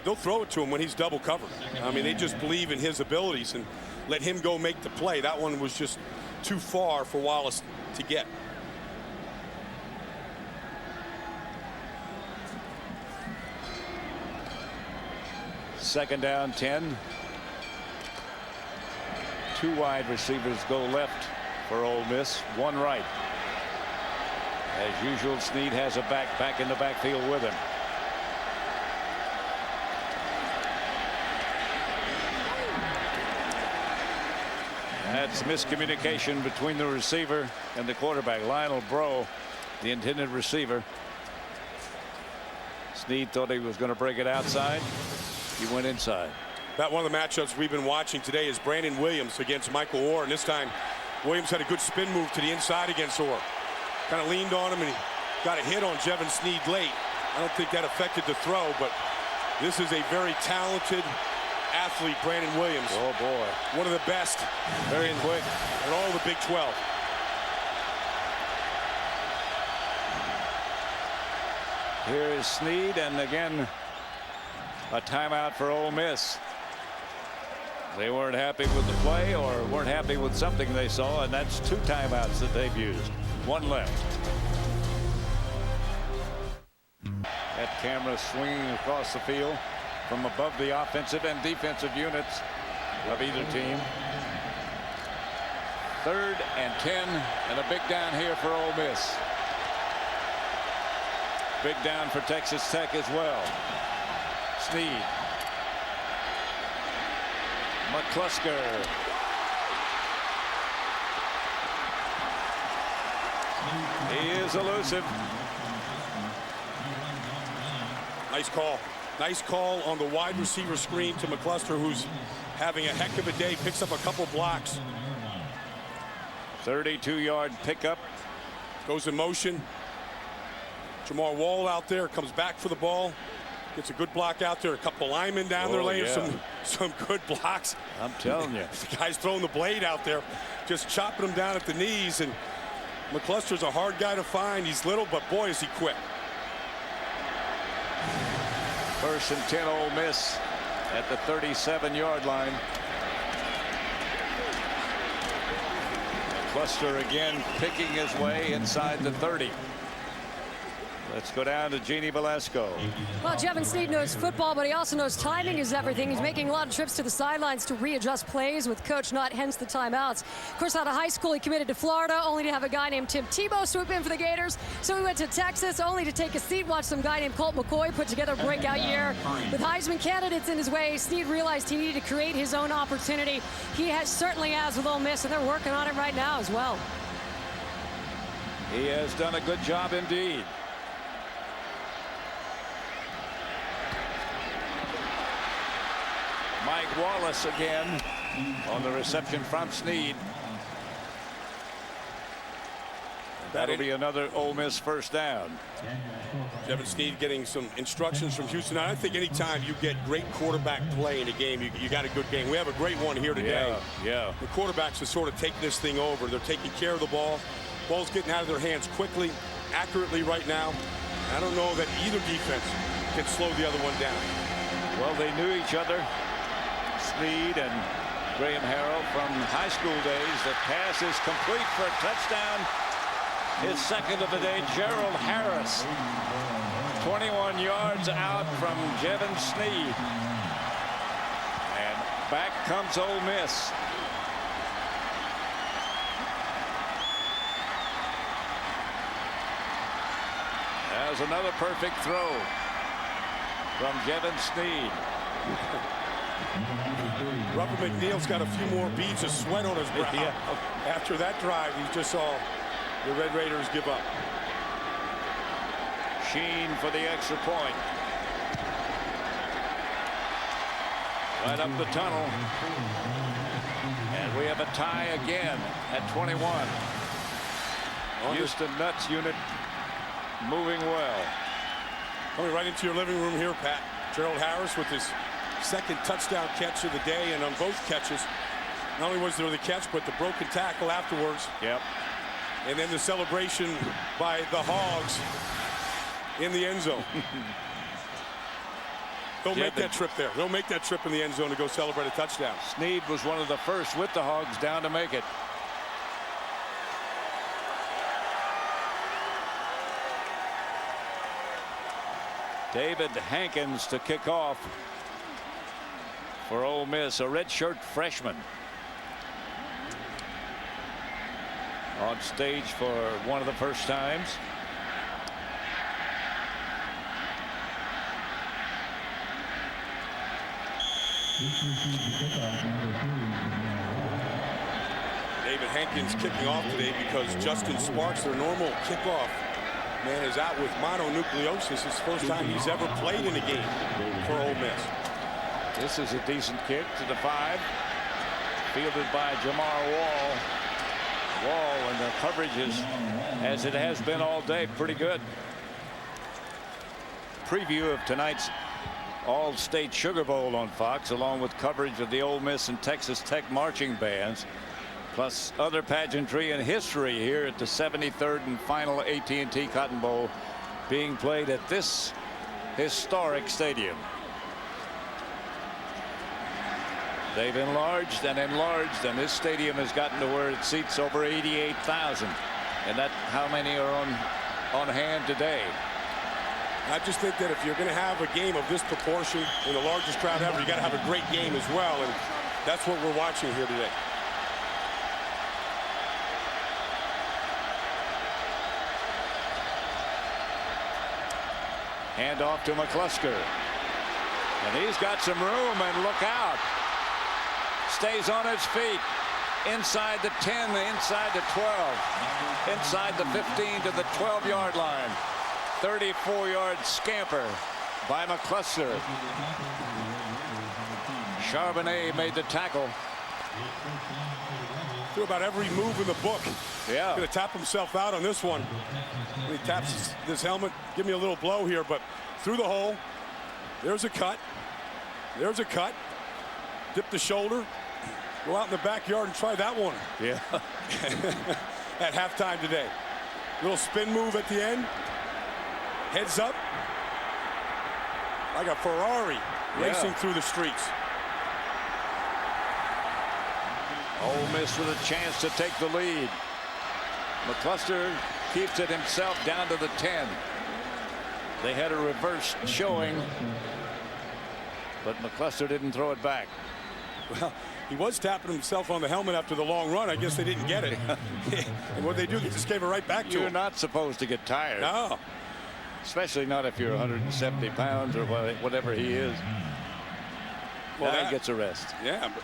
they'll throw it to him when he's double covered. I mean, they just believe in his abilities and let him go make the play. That one was just too far for Wallace to get. Second down, 10. 2 wide receivers go left for Ole Miss, 1 right. As usual, Snead has a back in the backfield with him. That's miscommunication between the receiver and the quarterback. Lionel Bro, the intended receiver. Snead thought he was going to break it outside. He went inside. That one of the matchups we've been watching today is Brandon Williams against Michael Orr, and this time Williams had a good spin move to the inside against Orr. Kind of leaned on him, and he got a hit on Jevan Snead late. I don't think that affected the throw, but this is a very talented athlete, Brandon Williams. Oh boy, one of the best, very quick in all the Big 12. Here is Snead, and again a timeout for Ole Miss. They weren't happy with the play, or weren't happy with something they saw, and that's 2 timeouts that they've used. 1 left. That camera swinging across the field from above the offensive and defensive units of either team. 3rd and 10, and a big down here for Ole Miss. big down for Texas Tech as well. Snead. McClusker. He is elusive. Nice call. Nice call on the wide receiver screen to McClusker, who's having a heck of a day. Picks up a couple blocks. 32-yard pickup. Goes in motion. Jamar Wall out there, comes back for the ball. Gets a good block out there. A couple linemen down there laying some good blocks. I'm telling you. The guy's throwing the blade out there, just chopping him down at the knees. And McCluster's a hard guy to find. He's little, but boy, is he quick. 1st and 10 Ole Miss at the 37-yard line. Cluster again picking his way inside the 30. Let's go down to Jeannie Velasco. Well, Jevan Snead knows football, but he also knows timing is everything. He's making a lot of trips to the sidelines to readjust plays with Coach Nutt, hence the timeouts. Of course, out of high school, he committed to Florida, only to have a guy named Tim Tebow swoop in for the Gators. So he went to Texas, only to take a seat, watch some guy named Colt McCoy put together a breakout year. With Heisman candidates in his way, Snead realized he needed to create his own opportunity. He certainly has with Ole Miss, and they're working on it right now as well. He has done a good job indeed. Mike Wallace again on the reception from Snead. That'll be another Ole Miss first down. Jevan Snead getting some instructions from Houston. I think anytime you get great quarterback play in a game, you got a good game. We have a great one here today. Yeah. The quarterbacks are sort of taking this thing over. They're taking care of the ball. Ball's getting out of their hands quickly, accurately right now. I don't know that either defense can slow the other one down. Well, they knew each other. Snead and Graham Harrell from high school days. The pass is complete for a touchdown. His second of the day, Gerald Harris. 21 yards out from Jevan Snead. And back comes Ole Miss. There's another perfect throw from Jevan Snead. Robert McNeil's got a few more beads of sweat on his brow. Yeah. After that drive, he just saw the Red Raiders give up. Shene for the extra point. Right up the tunnel. And we have a tie again at 21. Houston Nutt's unit moving well. Coming right into your living room here, Pat. Gerald Harris with his second touchdown catch of the day, and on both catches, not only was there the catch, but the broken tackle afterwards. Yep. And then the celebration by the Hogs in the end zone. They'll make that trip there. They'll make that trip in the end zone to go celebrate a touchdown. Snead was one of the first with the Hogs down to make it. David Hankins to kick off for Ole Miss, a redshirt freshman. On stage for one of the first times. David Hankins kicking off today because Justin Sparks, their normal kickoff man, is out with mononucleosis. It's the first time he's ever played in a game for Ole Miss. This is a decent kick to the 5. Fielded by Jamar Wall. And the coverage is, as it has been all day, pretty good. Preview of tonight's All-State Sugar Bowl on Fox, along with coverage of the Ole Miss and Texas Tech marching bands, plus other pageantry and history here at the 73rd and final AT&T Cotton Bowl, being played at this historic stadium. They've enlarged, and this stadium has gotten to where it seats over 88,000. And that's how many are on hand today. I just think that if you're going to have a game of this proportion in the largest crowd ever, you got to have a great game as well, and that's what we're watching here today. Hand off to McClusker. And he's got some room, and look out. Stays on his feet. Inside the 10, inside the 12. Inside the 15 to the 12-yard line. 34-yard scamper by McClusker. Charbonnet made the tackle. Do about every move in the book. Yeah. Going to tap himself out on this one. When he taps this helmet, give me a little blow here, but through the hole. There's a cut. There's a cut. Dip the shoulder. Go out in the backyard and try that one. Yeah. At halftime today. Little spin move at the end. Heads up. Like a Ferrari racing through the streets. Ole Miss with a chance to take the lead. McClusker keeps it himself down to the 10. They had a reverse showing, but McClusker didn't throw it back. Well, he was tapping himself on the helmet after the long run. I guess they didn't get it. And what they do, they just gave it right back to him. You're not supposed to get tired. No. Especially not if you're 170 pounds or whatever he is. Well, now he gets a rest. Yeah, but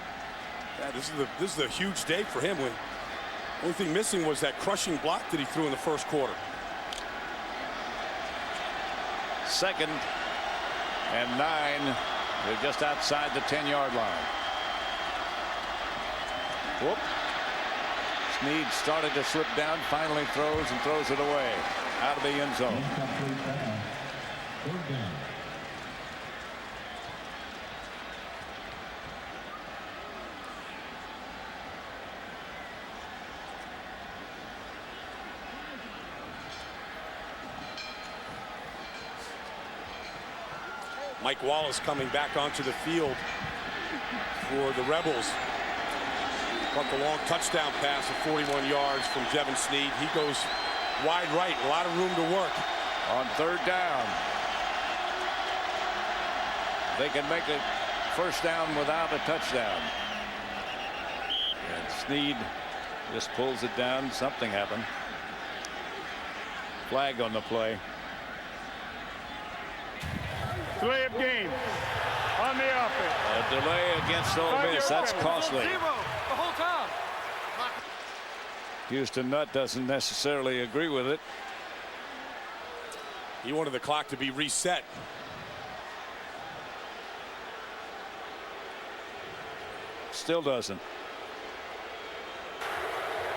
this is a huge day for him. The only thing missing was that crushing block that he threw in the first quarter. 2nd and 9. They're just outside the 10-yard line. Whoop. Snead started to slip down, finally throws and throws it away out of the end zone. Mike Wallace coming back onto the field for the Rebels. Caught the long touchdown pass of 41 yards from Jevan Snead. He goes wide right, a lot of room to work. On 3rd down. They can make a first down without a touchdown. And Snead just pulls it down. Something happened. Flag on the play. Delay of game on the offense. A delay against Ole Miss. That's costly. The whole time. Houston Nutt doesn't necessarily agree with it. He wanted the clock to be reset. Still doesn't.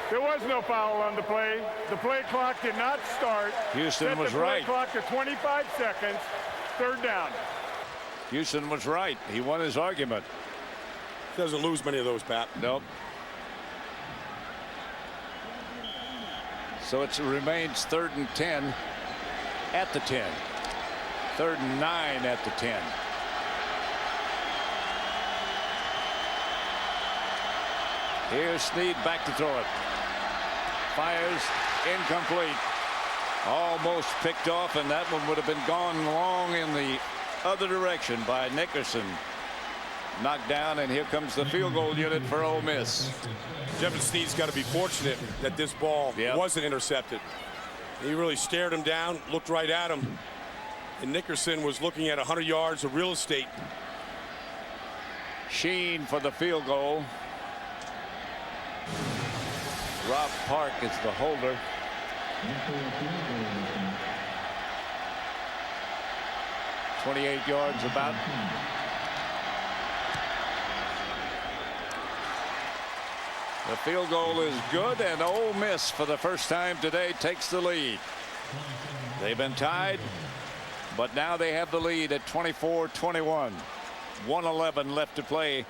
There was no foul on the play. The play clock did not start. Houston was right. Set the play clock to 25 seconds. 3rd down. Houston was right. He won his argument. Doesn't lose many of those, Pat. Nope. So it remains 3rd and 10 at the 10. 3rd and 9 at the 10. Here's Snead back to throw it. Fires, incomplete. Almost picked off, and that one would have been gone long in the other direction by Nickerson. Knocked down, and here comes the field goal unit for Ole Miss. Jevan Snead's got to be fortunate that this ball wasn't intercepted. He really stared him down, looked right at him, and Nickerson was looking at 100 yards of real estate. Shene for the field goal. Rob Park is the holder. .28 yards about. The field goal is good, and Ole Miss for the first time today takes the lead. They've been tied, but now they have the lead at 24-21. 1:11 left to play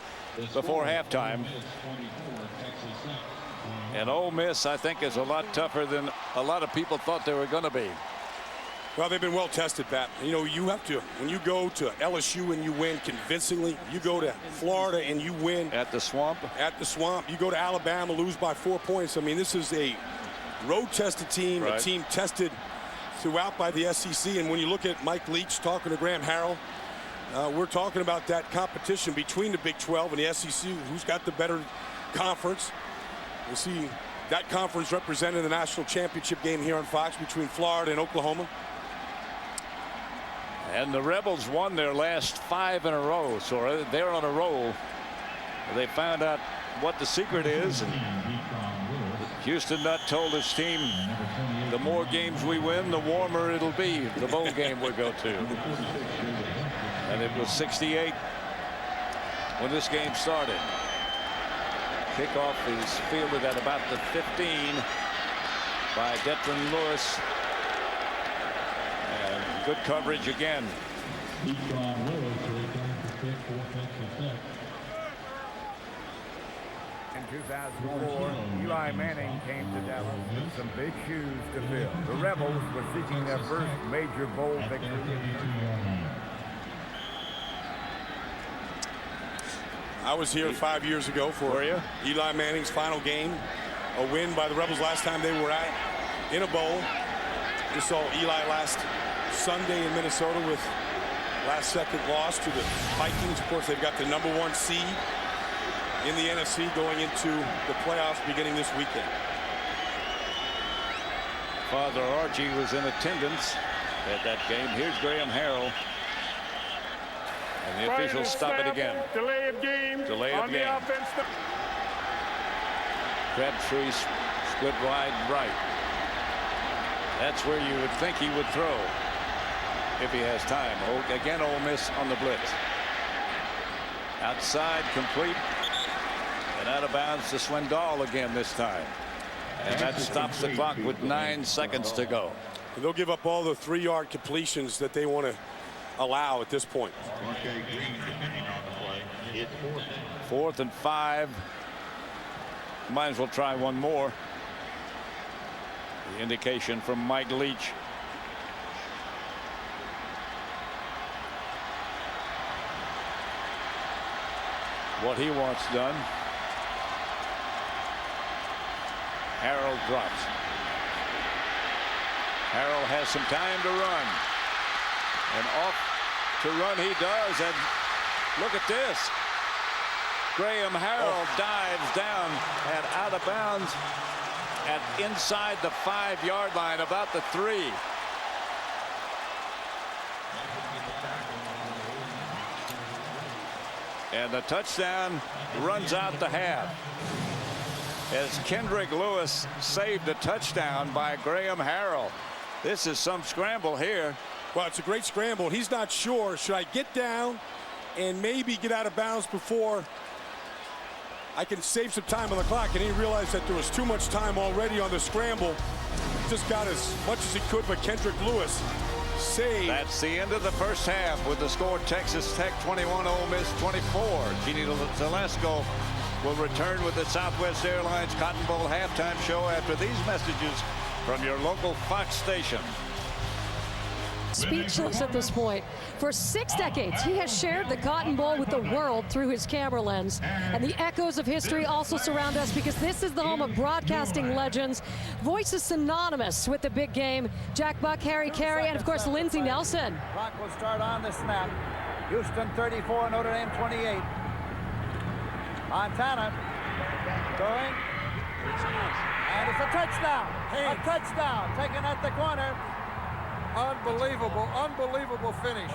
before halftime. And Ole Miss, I think, is a lot tougher than a lot of people thought they were going to be. Well, they've been well tested, Pat. You know, you have to, when you go to LSU and you win convincingly, you go to Florida and you win. At the Swamp? At the Swamp. You go to Alabama, lose by 4 points. I mean, this is a road-tested team, a team tested throughout by the SEC. And when you look at Mike Leach talking to Graham Harrell, we're talking about that competition between the Big 12 and the SEC. Who's got the better conference? We'll see that conference represented in the national championship game here on Fox between Florida and Oklahoma. And the Rebels won their last 5 in a row, so they're on a roll. They found out what the secret is. And Houston Nutt told his team, the more games we win, the warmer it'll be, the bowl game we'll go to. And it was 68 when this game started. Kickoff is fielded at about the 15 by Jevan Lewis. And good coverage again. In 2004, Eli Manning came to Dallas with some big shoes to fill. The Rebels were seeking their first major bowl victory. I was here 5 years ago for Eli Manning's final game. A win by the Rebels last time they were in a bowl. We saw Eli last Sunday in Minnesota with last-second loss to the Vikings. Of course, they've got the #1 seed in the NFC going into the playoffs beginning this weekend. Father Archie was in attendance at that game. Here's Graham Harrell. And the officials stop it again. Delay of game. Delay of game. Crabtree split wide right. That's where you would think he would throw if he has time. Again, Ole Miss on the blitz. Outside, complete. And out of bounds to Swindoll again this time. And that stops the clock with 9 seconds to go. And they'll give up all the 3-yard completions that they want to allow at this point. Marshay Green depending on the play. It's 4th and 5. Might as well try one more. The indication from Mike Leach. What he wants done. Harrell drops. Harrell has some time to run. And off to run he does. And look at this. Graham Harrell dives down and out of bounds at inside the 5-yard line, about the 3. And the touchdown runs out the half. As Kendrick Lewis saved a touchdown by Graham Harrell. This is some scramble here. Well, it's a great scramble. He's not sure. Should I get down and maybe get out of bounds before I can save some time on the clock? And he realized that there was too much time already on the scramble. Just got as much as he could, but Kendrick Lewis saved. That's the end of the first half with the score Texas Tech 21, Ole Miss 24. Jeannie Telesco will return with the Southwest Airlines Cotton Bowl halftime show after these messages from your local Fox station. Speechless at this point. For 6 decades, he has shared the Cotton Bowl with the world through his camera lens. And the echoes of history also surround us because this is the home of broadcasting legends. Voices synonymous with the big game. Jack Buck, Harry Carey, and of course, Lindsey Nelson. Clock will start on the snap. Houston 34, Notre Dame 28. Montana going. And it's a touchdown. A touchdown taken at the corner. Unbelievable finish.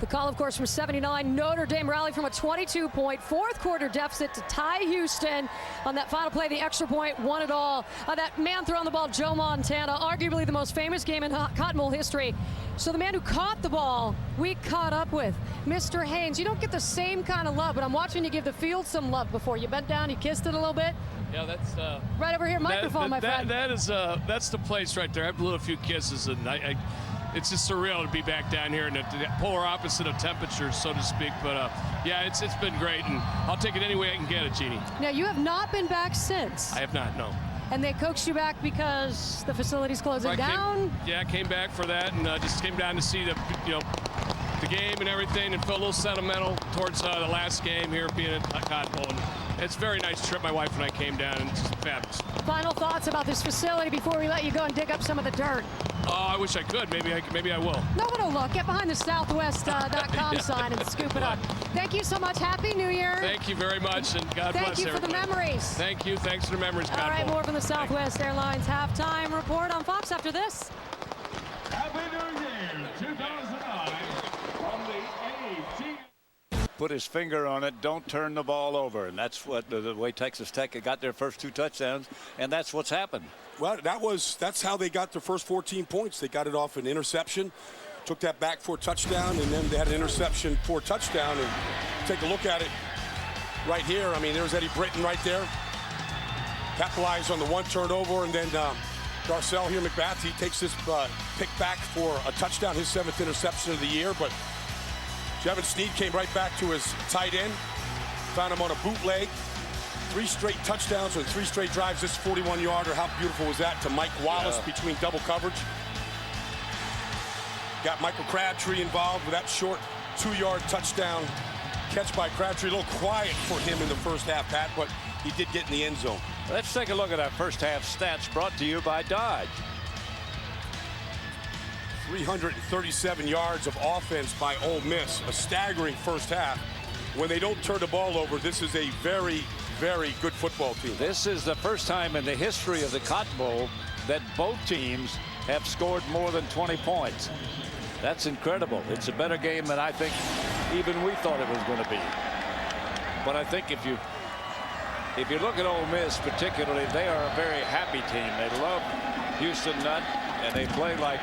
The call, of course, from 79. Notre Dame rallied from a 22-point fourth-quarter deficit to tie Houston on that final play. The extra point won it all. That man throwing the ball, Joe Montana, arguably the most famous game in Cotton Bowl history. So the man who caught the ball, we caught up with. Mr. Haynes, you don't get the same kind of love, but I'm watching you give the field some love before. You bent down, you kissed it a little bit. Yeah, that's right over here, microphone, my friend. That's the place right there. I blew a few kisses, and it's just surreal to be back down here in the polar opposite of temperatures, so to speak. But yeah, it's been great, and I'll take it any way I can get it, Jeannie. Now, you have not been back since. I have not, no. And they coaxed you back because the facility's closing down? I came back for that, and just came down to see the game and everything, and felt a little sentimental towards the last game here being at Cotton Bowl. And it's a very nice trip. My wife and I came down, and it's just fabulous. Final thoughts about this facility before we let you go and dig up some of the dirt. Oh, I wish I could. Maybe I will. No one will look. Get behind the Southwest.com sign and scoop it up. Thank you so much. Happy New Year. Thank you very much, and God bless everybody. Thank you for the memories. Thank you. Thanks for the memories, All right, more from the Southwest Airlines halftime report on Fox after this. Happy New Year. put his finger on it. Don't turn the ball over. And that's what the way Texas Tech got their first 2 touchdowns. And that's what's happened. Well, that's how they got their first 14 points. They got it off an interception, took that back for a touchdown, and then they had an interception for a touchdown. And take a look at it right here. I mean, there's Eddie Britton right there. Capitalized on the 1 turnover, and then Darcel here, McBath, he takes this pick back for a touchdown, his 7th interception of the year. But Jevan Snead came right back to his tight end, found him on a bootleg. 3 straight touchdowns and 3 straight drives. This 41-yarder, how beautiful was that to Mike Wallace between double coverage. Got Michael Crabtree involved with that short 2-yard touchdown catch by Crabtree. A little quiet for him in the first half, Pat, but he did get in the end zone. Let's take a look at our first half stats brought to you by Dodge. 337 yards of offense by Ole Miss. A staggering first half. When they don't turn the ball over, this is a very, very good football team. This is the first time in the history of the Cotton Bowl that both teams have scored more than 20 points. That's incredible. It's a better game than I think even we thought it was going to be. But I think if you look at Ole Miss particularly, they are a very happy team. They love Houston Nutt, and they play like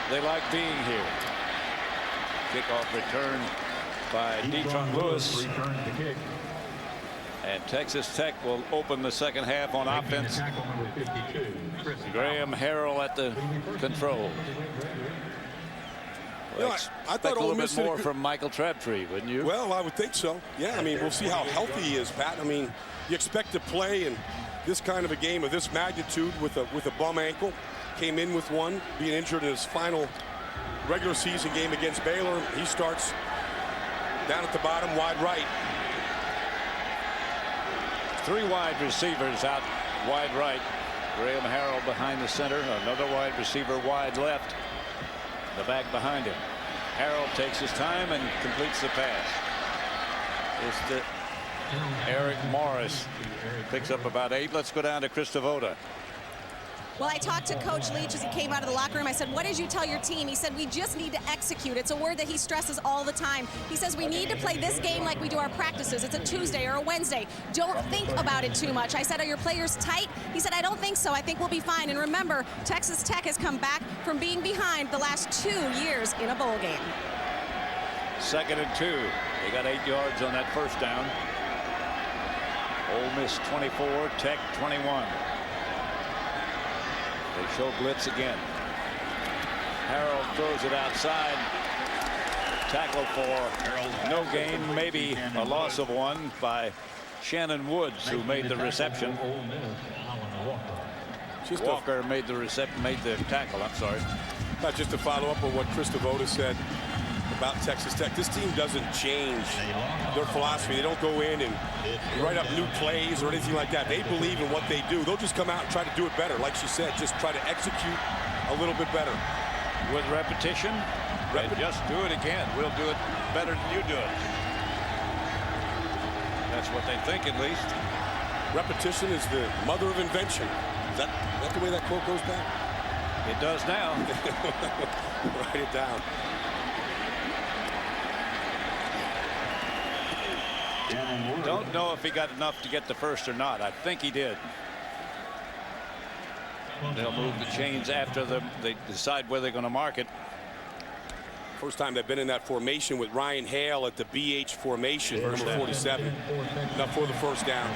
they like being here. Kickoff return by Detron Lewis. And Texas Tech will open the second half on offense. Graham Harrell at the control. You know, I thought a little Ole Miss bit more from Michael Crabtree, wouldn't you? Well, I would think so. Yeah, I mean, we'll see how healthy he is, Pat. I mean, you expect to play in this kind of a game of this magnitude with a bum ankle. Came in with one, being injured in his final regular season game against Baylor. He starts down at the bottom, wide right. 3 wide receivers out wide right. Graham Harrell behind the center. Another wide receiver wide left. The back behind him. Harrell takes his time and completes the pass. It's to Eric Morris. Picks up about 8. Let's go down to Chris Devoda. Well, I talked to Coach Leach as he came out of the locker room. I said, what did you tell your team? He said, we just need to execute. It's a word that he stresses all the time. He says, we need to play this game like we do our practices. It's a Tuesday or a Wednesday. Don't think about it too much. I said, are your players tight? He said, I don't think so. I think we'll be fine. And remember, Texas Tech has come back from being behind the last 2 years in a bowl game. 2nd and 2. They got 8 yards on that first down. Ole Miss 24, Tech 21. They show blitz again. Harrell throws it outside. Tackle for no gain, maybe a loss of 1 by Shannon Woods, who made the reception. Walker made the tackle. I'm sorry. Just to follow up on what Chris Devoda said about Texas Tech, this team doesn't change their philosophy. They don't go in and write up new plays or anything like that. They believe in what they do. They'll just come out and try to do it better. Like she said, just try to execute a little bit better. With repetition, and just do it again. We'll do it better than you do it. That's what they think, at least. Repetition is the mother of invention. Is that the way that quote goes back? It does now. Write it down. Don't know if he got enough to get the first or not. I think he did. They'll move the chains after they decide where they're going to mark it. First time they've been in that formation with Ryan Hale at the BH formation, number 47. Enough for the first down.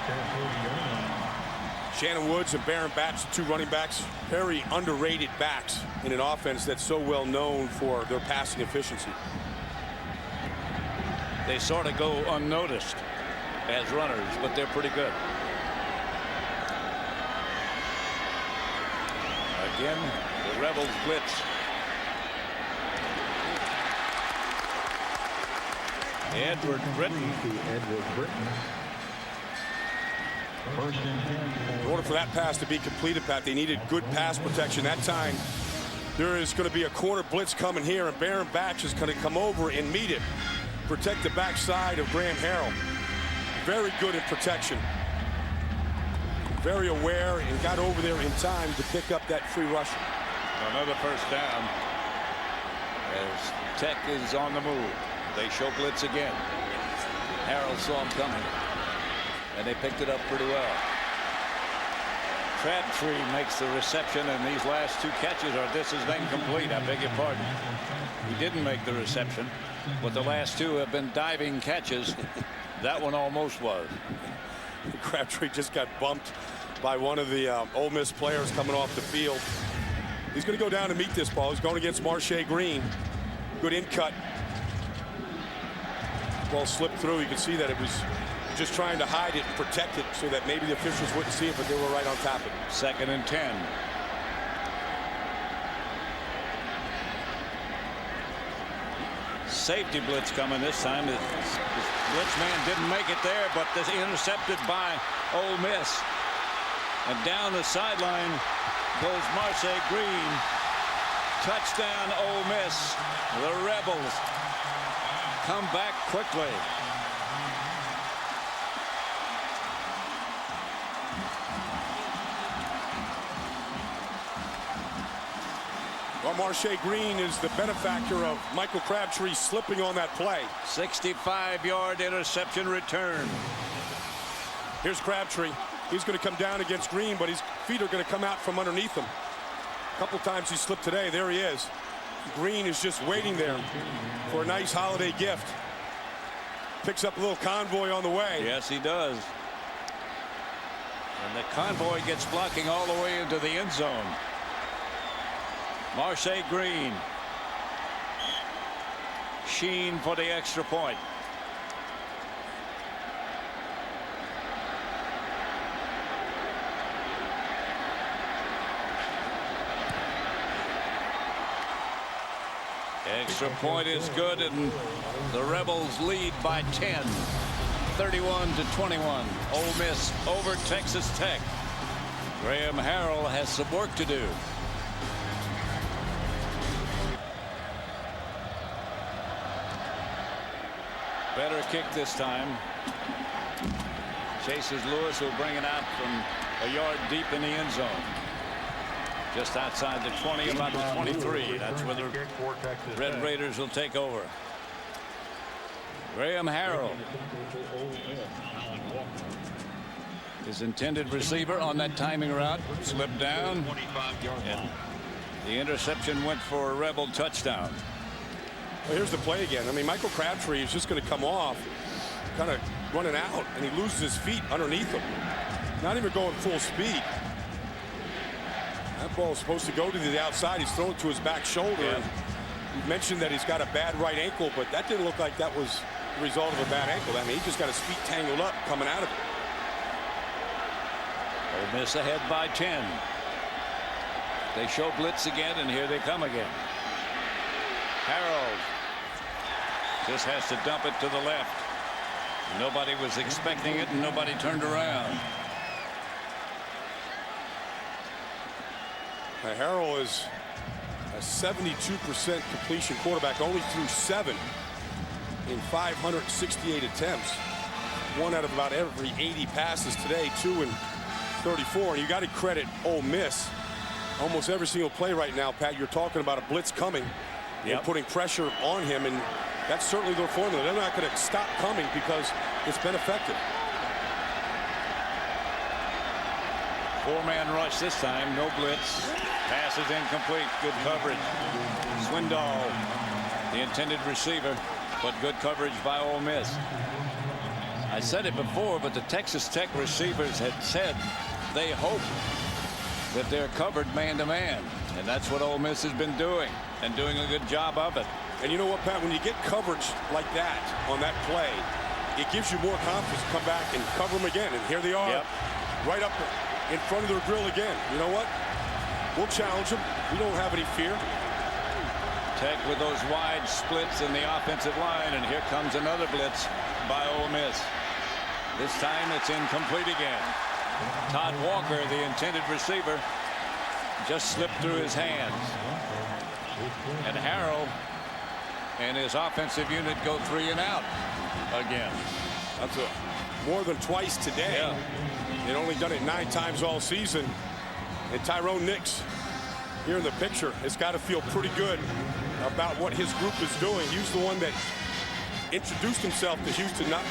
Shannon Woods and Baron Batch, 2 running backs, very underrated backs in an offense that's so well known for their passing efficiency. They sort of go unnoticed as runners, but they're pretty good. Again, the Rebels blitz. Edward Britton. In order for that pass to be completed, Pat, they needed good pass protection. That time, there is going to be a corner blitz coming here, and Baron Batch is going to come over and meet it. Protect the backside of Graham Harrell. Very good in protection. Very aware and got over there in time to pick up that free rusher. Another first down as Tech is on the move. They show blitz again. Harrell saw him coming, and they picked it up pretty well. Crabtree makes the reception, and these last 2 catches are this is incomplete. I beg your pardon. He didn't make the reception, but the last 2 have been diving catches. That one almost was. Crabtree just got bumped by one of the Ole Miss players coming off the field. He's going to go down and meet this ball. He's going against Marshay Green. Good in cut. Ball slipped through. You can see that it was just trying to hide it and protect it so that maybe the officials wouldn't see it, but they were right on top of it. 2nd and 10. Safety blitz coming this time. The blitz man didn't make it there, but this intercepted by Ole Miss. And down the sideline goes Marshay Green. Touchdown Ole Miss. The Rebels come back quickly. Well, Marshay Green is the benefactor of Michael Crabtree slipping on that play. 65-yard interception return. Here's Crabtree. He's going to come down against Green, but his feet are going to come out from underneath him. A couple times he slipped today. There he is. Green is just waiting there for a nice holiday gift. Picks up a little convoy on the way. Yes, he does. And the convoy gets blocking all the way into the end zone. Marshay Green. Shene for the extra point. Extra point is good, and the Rebels lead by 10. 31-21. Ole Miss over Texas Tech. Graham Harrell has some work to do. Better kick this time. Chases Lewis, will bring it out from a yard deep in the end zone. Just outside the 20, about the 23. That's where the Red Raiders will take over. Graham Harrell. His intended receiver on that timing route slipped down. And the interception went for a Rebel touchdown. Well, here's the play again. I mean, Michael Crabtree is just going to come off, kind of running out, and he loses his feet underneath him. Not even going full speed. That ball is supposed to go to the outside. He's thrown it to his back shoulder. Yeah. You mentioned that he's got a bad right ankle, but that didn't look like that was the result of a bad ankle. I mean, he just got his feet tangled up coming out of it. Ole Miss ahead by 10. They show blitz again, and here they come again. Harrell just has to dump it to the left. Nobody was expecting it, and nobody turned around. Now, Harrell is a 72% completion quarterback, only threw 7 in 568 attempts. 1 out of about every 80 passes today, 2 in 34. And you got to credit Ole Miss. Almost every single play right now, Pat, you're talking about a blitz coming and putting pressure on him, and that's certainly their formula. They're not going to stop coming because it's been effective. 4-man rush this time, no blitz. Pass is incomplete. Good coverage. Swindoll, the intended receiver, but good coverage by Ole Miss. I said it before, but the Texas Tech receivers had said they hope that they're covered man-to-man, and that's what Ole Miss has been doing, and doing a good job of it. And you know what, Pat, when you get coverage like that on that play, it gives you more confidence to come back and cover them again. And here they are, right up in front of their grill again. You know what? We'll challenge them. We don't have any fear. Tech with those wide splits in the offensive line, and here comes another blitz by Ole Miss. This time it's incomplete again. Todd Walker, the intended receiver, just slipped through his hands. And Harrell and his offensive unit go 3 and out again. That's more than twice today. Yeah. They'd only done it 9 times all season. And Tyrone Nix here in the picture has got to feel pretty good about what his group is doing. He was the one that introduced himself to Houston not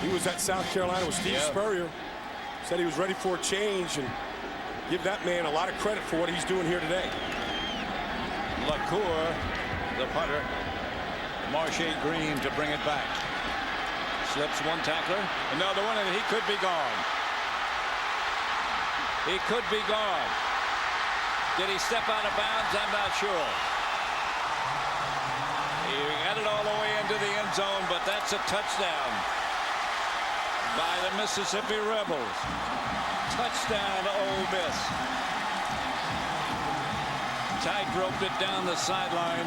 He was at South Carolina with Steve Spurrier. Said he was ready for a change, and give that man a lot of credit for what he's doing here today. LaCour, the punter. Marshay Green to bring it back. Slips one tackler. Another one, and he could be gone. He could be gone. Did he step out of bounds? I'm not sure. He got it all the way into the end zone, but that's a touchdown by the Mississippi Rebels. Touchdown, Ole Miss. Tight-roped it down the sideline.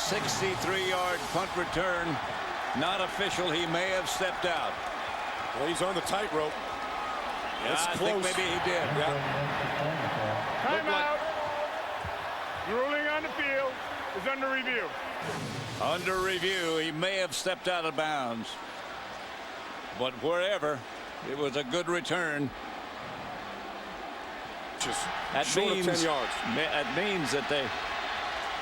63-yard punt return. Not official. He may have stepped out. Well, he's on the tightrope. Yeah, I think maybe he did. Timeout. The ruling on the field is under review. Under review. He may have stepped out of bounds. But wherever, it was a good return. Just that short means, of 10 yards. That means that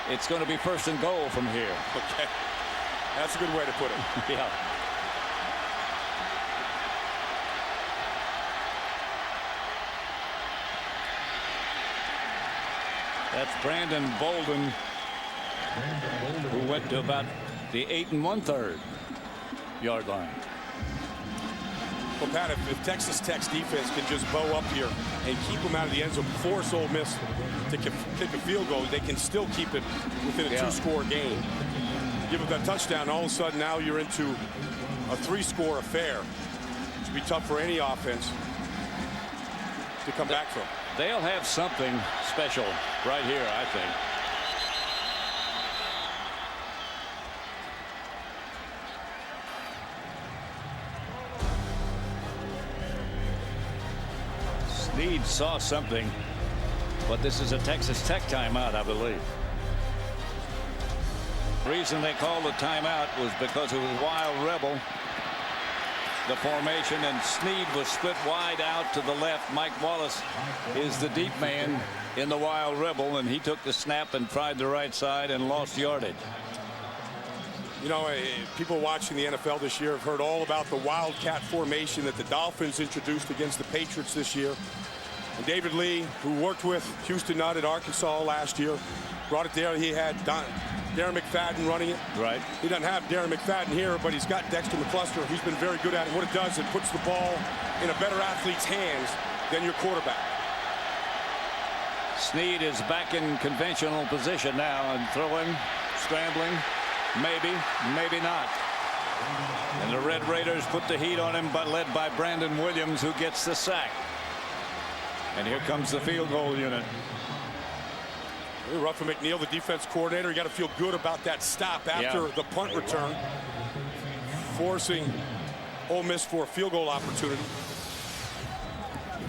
it's going to be first and goal from here. Okay. That's a good way to put it. Yeah. That's Brandon Bolden, who went to about the 8 1/3 yard line. Well, Pat, if Texas Tech's defense can just bow up here and keep them out of the end zone, force Ole Miss to kick a field goal, they can still keep it within a 2-score game. Give them that touchdown, all of a sudden now you're into a 3-score affair. It should be tough for any offense to come back from. They'll have something special right here, I think. Snead saw something, but this is a Texas Tech timeout, I believe. The reason they called the timeout was because it was Wild Rebel, the formation, and Snead was split wide out to the left. Mike Wallace is the deep man in the Wild Rebel, and he took the snap and tried the right side and lost yardage. You know, people watching the NFL this year have heard all about the Wildcat formation that the Dolphins introduced against the Patriots this year. And David Lee, who worked with Houston Nutt at Arkansas last year, brought it there. He had Darren McFadden running it. Right. He doesn't have Darren McFadden here, but he's got Dexter McCluster. He's been very good at it. What it does, it puts the ball in a better athlete's hands than your quarterback. Snead is back in conventional position now and throwing, scrambling, maybe, maybe not. And the Red Raiders put the heat on him, but led by Brandon Williams, who gets the sack. And here comes the field goal unit. Ruffin McNeil, the defense coordinator, you got to feel good about that stop after the punt return, forcing Ole Miss for a field goal opportunity.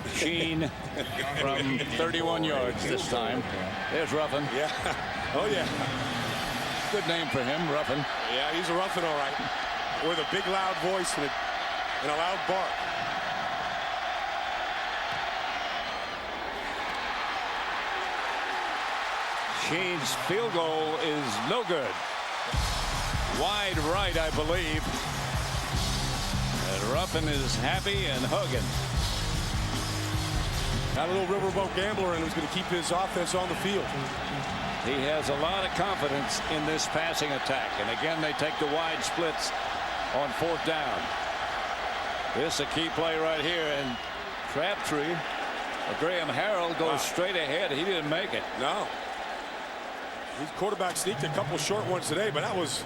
Shene from 31 yards this time. There's Ruffin. Yeah. Oh, yeah. Good name for him, Ruffin. Yeah, he's a Ruffin, all right. With a big, loud voice and a loud bark. Shene's field goal is no good. Wide right, I believe. And Ruffin is happy and hugging. Got a little riverboat gambler and who's going to keep his offense on the field. He has a lot of confidence in this passing attack. And again, they take the wide splits on 4th down. This is a key play right here. And Crabtree, Graham Harrell goes straight ahead. He didn't make it. No. His quarterback sneaked a couple short ones today, but that was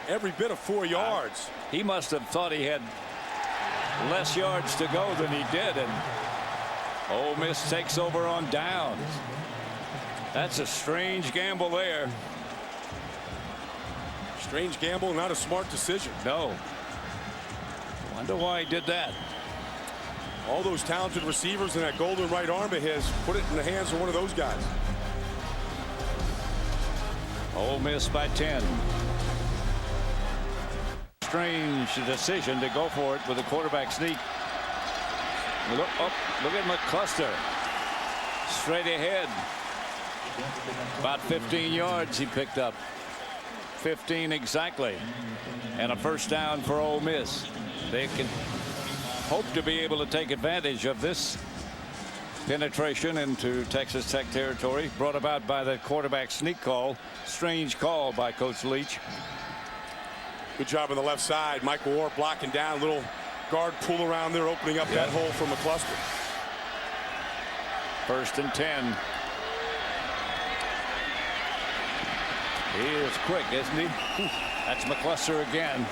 every bit of 4 yards. He must have thought he had less yards to go than he did. And Ole Miss takes over on downs. That's a strange gamble there. Strange gamble, not a smart decision. No. Wonder why he did that. All those talented receivers and that golden right arm of his, put it in the hands of one of those guys. Ole Miss by 10. Strange decision to go for it with a quarterback sneak. Look at McCluster. Straight ahead. About 15 yards he picked up. 15 exactly. And a first down for Ole Miss. They can hope to be able to take advantage of this penetration into Texas Tech territory brought about by the quarterback sneak call. Strange call by Coach Leach. Good job on the left side. Michael Orr blocking down. Little guard pull around there, opening up that hole for McCluster. 1st and 10. He is quick, isn't he? That's McCluster again.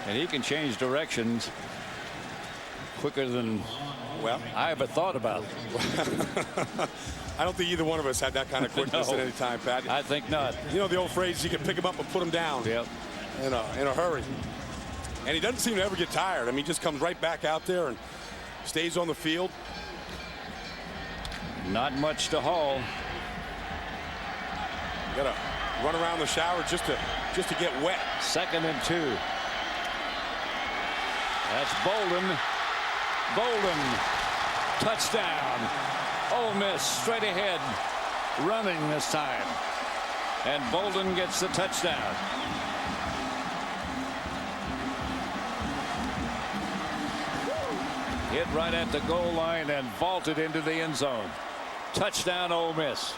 And he can change directions quicker than I ever thought about. I don't think either one of us had that kind of quickness at any time, Pat. I think not. You know the old phrase, you can pick him up and put him down in a hurry. And he doesn't seem to ever get tired. I mean, he just comes right back out there and stays on the field. Not much to haul. Got to run around the shower just to get wet. 2nd and 2. That's Bolden. Bolden. Touchdown. Ole Miss straight ahead. Running this time. And Bolden gets the touchdown. Hit right at the goal line and vaulted into the end zone. Touchdown Ole Miss.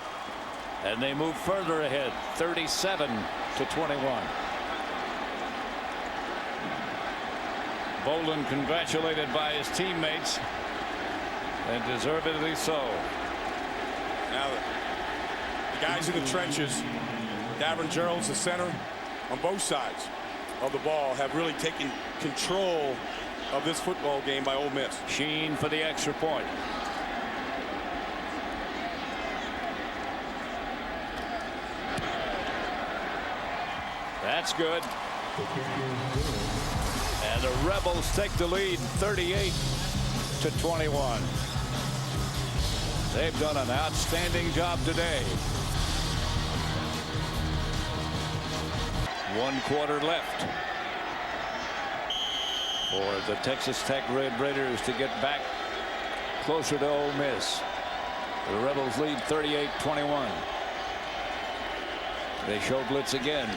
And they move further ahead, 37-21. Bolden congratulated by his teammates, and deservedly so. Now the guys in the trenches, Davin Gerald's the center, on both sides of the ball have really taken control of this football game by Ole Miss. Shene for the extra point. That's good. And the Rebels take the lead 38-21. They've done an outstanding job today. 1 quarter left for the Texas Tech Red Raiders to get back closer to Ole Miss. The Rebels lead 38-21. They show blitz again.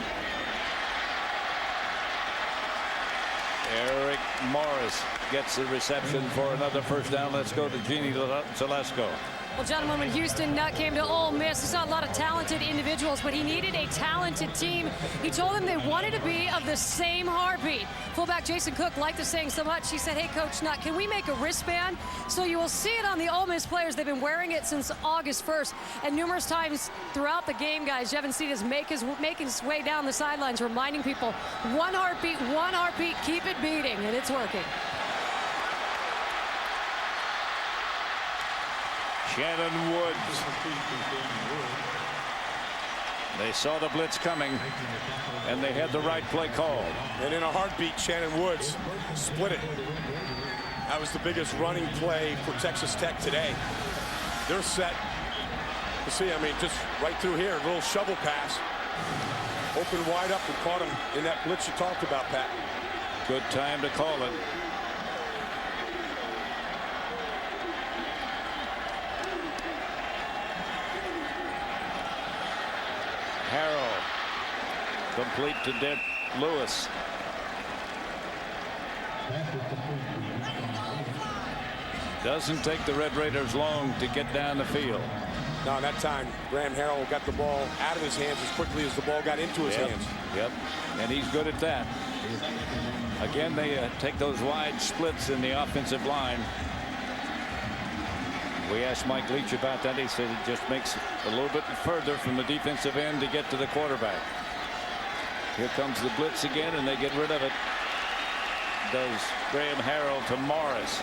Eric Morris gets the reception for another first down. Let's go to Jeannie Zalesko. Well, gentlemen, when Houston Nutt came to Ole Miss, he saw a lot of talented individuals, but he needed a talented team. He told them they wanted to be of the same heartbeat. Fullback Jason Cook liked the saying so much, he said, hey, Coach Nutt, can we make a wristband? So you will see it on the Ole Miss players. They've been wearing it since August 1st. And numerous times throughout the game, guys, Jevan Snead is making his way down the sidelines, reminding people, one heartbeat, keep it beating, and it's working. Shannon Woods. They saw the blitz coming, and they had the right play called. And in a heartbeat, Shannon Woods split it. That was the biggest running play for Texas Tech today. They're set. You see, I mean, just right through here, a little shovel pass. Open wide up and caught him in that blitz you talked about, Pat. Good time to call it. Harrell, complete to Lewis. Doesn't take the Red Raiders long to get down the field. No, that time, Graham Harrell got the ball out of his hands as quickly as the ball got into his hands. Yep, and he's good at that. Again, they take those wide splits in the offensive line. We asked Mike Leach about that. He said it just makes a little bit further from the defensive end to get to the quarterback. Here comes the blitz again, and they get rid of it. Does Graham Harrell to Morris.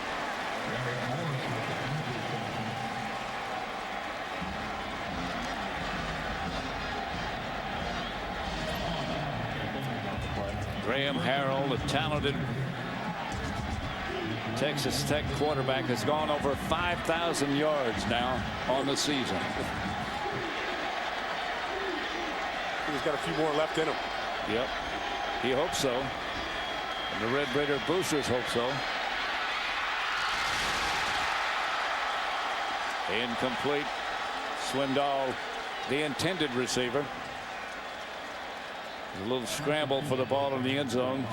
Graham Harrell, the talented Texas Tech quarterback, has gone over 5,000 yards now on the season. He's got a few more left in him. Yep, he hopes so. And the Red Raider boosters hope so. Incomplete. Swindoll, the intended receiver. A little scramble for the ball in the end zone.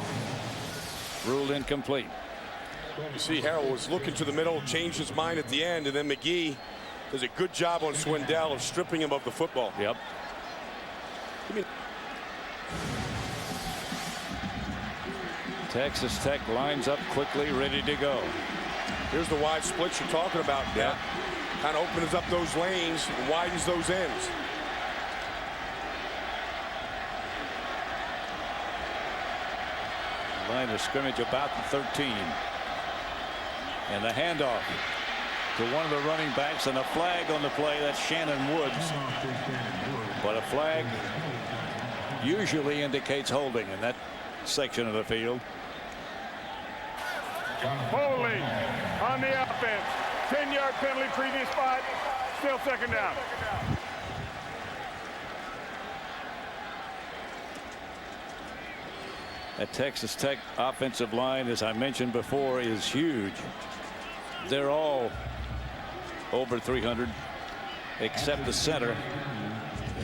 Ruled incomplete. You see Harrell was looking to the middle, changed his mind at the end, and then McGee does a good job on Swindell of stripping him of the football. Yep. Texas Tech lines up quickly, ready to go. Here's the wide splits you're talking about. Yeah. Kind of opens up those lanes, widens those ends. Line of scrimmage about the 13. And the handoff to one of the running backs, and a flag on the play. That's Shannon Woods. But a flag usually indicates holding in that section of the field. Holding on the offense. 10-yard penalty, previous spot. Still second down. That Texas Tech offensive line, as I mentioned before, is huge. They're all over 300 except the center,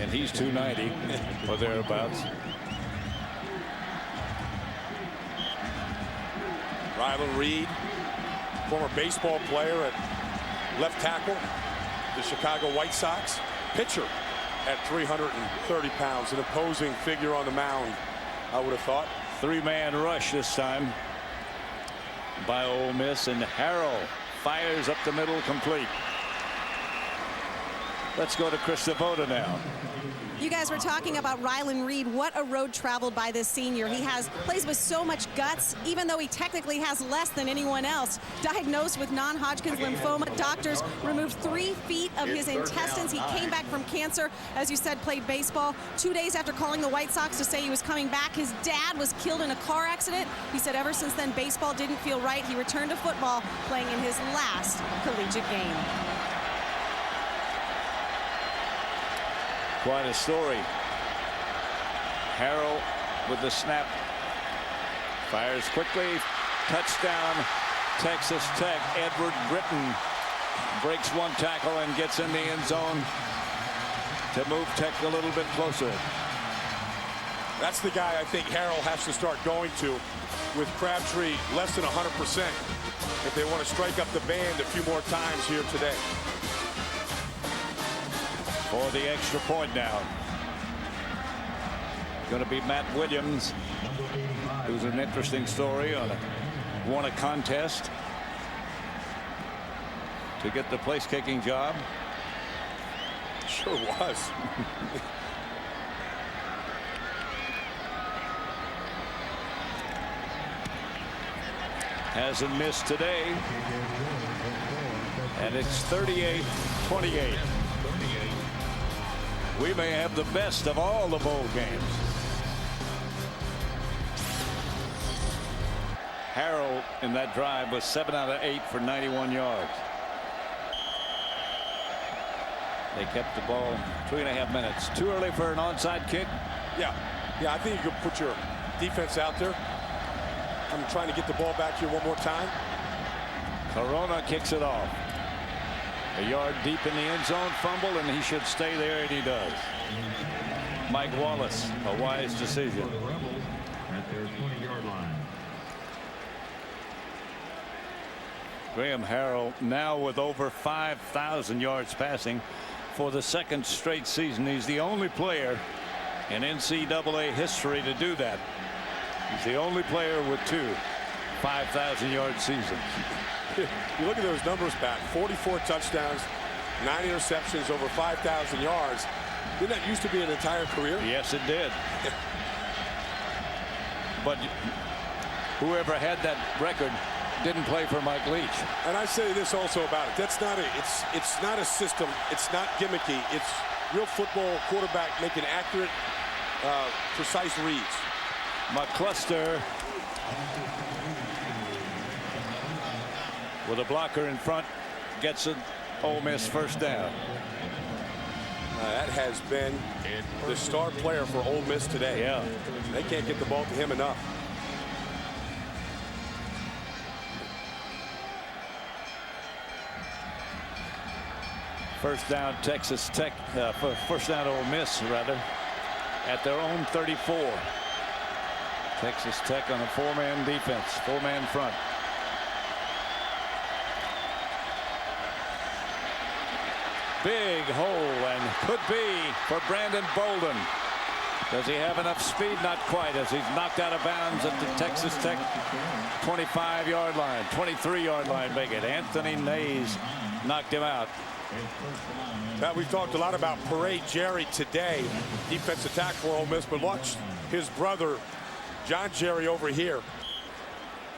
and he's 290 or thereabouts. Rylan Reed, former baseball player at left tackle, the Chicago White Sox. Pitcher at 330 pounds, an opposing figure on the mound, I would have thought. Three-man rush this time by Ole Miss, and Harrell fires up the middle, complete. Let's go to Chris Devoda now. You guys were talking about Rylan Reed. What a road traveled by this senior. He plays with so much guts, even though he technically has less than anyone else. Diagnosed with non-Hodgkin's lymphoma, doctors removed 3 feet of his intestines. He came back from cancer, as you said, played baseball. 2 days after calling the White Sox to say he was coming back, his dad was killed in a car accident. He said ever since then, baseball didn't feel right. He returned to football, playing in his last collegiate game. Quite a story. Harrell with the snap. Fires quickly. Touchdown, Texas Tech. Edward Britton breaks one tackle and gets in the end zone to move Tech a little bit closer. That's the guy I think Harrell has to start going to, with Crabtree less than 100%, if they want to strike up the band a few more times here today. For the extra point now. Going to be Matt Williams, who's an interesting story. Won a contest to get the place-kicking job. Sure was. Hasn't missed today. And it's 38-28. We may have the best of all the bowl games. Harrell in that drive was 7 out of 8 for 91 yards. They kept the ball 3.5 minutes. Too early for an onside kick? Yeah, I think you could put your defense out there. I'm trying to get the ball back here one more time. Corona kicks it off. A yard deep in the end zone, fumble, and he should stay there, and he does. Mike Wallace, a wise decision. At their 20-yard line. Graham Harrell now with over 5,000 yards passing for the second straight season. He's the only player in NCAA history to do that. He's the only player with 2 5,000-yard seasons. You look at those numbers, Pat. 44 touchdowns, 9 interceptions, over 5,000 yards. Didn't that used to be an entire career? Yes, it did. But whoever had that record didn't play for Mike Leach. And I say this also about it. That's not it's not a system. It's not gimmicky. It's real football quarterback making accurate, precise reads. McCluster with a blocker in front gets an Ole Miss first down. That has been the star player for Ole Miss today. Yeah. They can't get the ball to him enough. First down Texas Tech, first down Ole Miss rather. at their own 34. Texas Tech on a 4-man defense, 4-man front. Big hole, and could be for Brandon Bolden. Does he have enough speed? Not quite, as he's knocked out of bounds at the Texas Tech 25-yard line, 23-yard line. Make it. Anthony Nays knocked him out. Pat, we've talked a lot about Parade Jerry today, defensive tackle for Ole Miss, but watch his brother John Jerry over here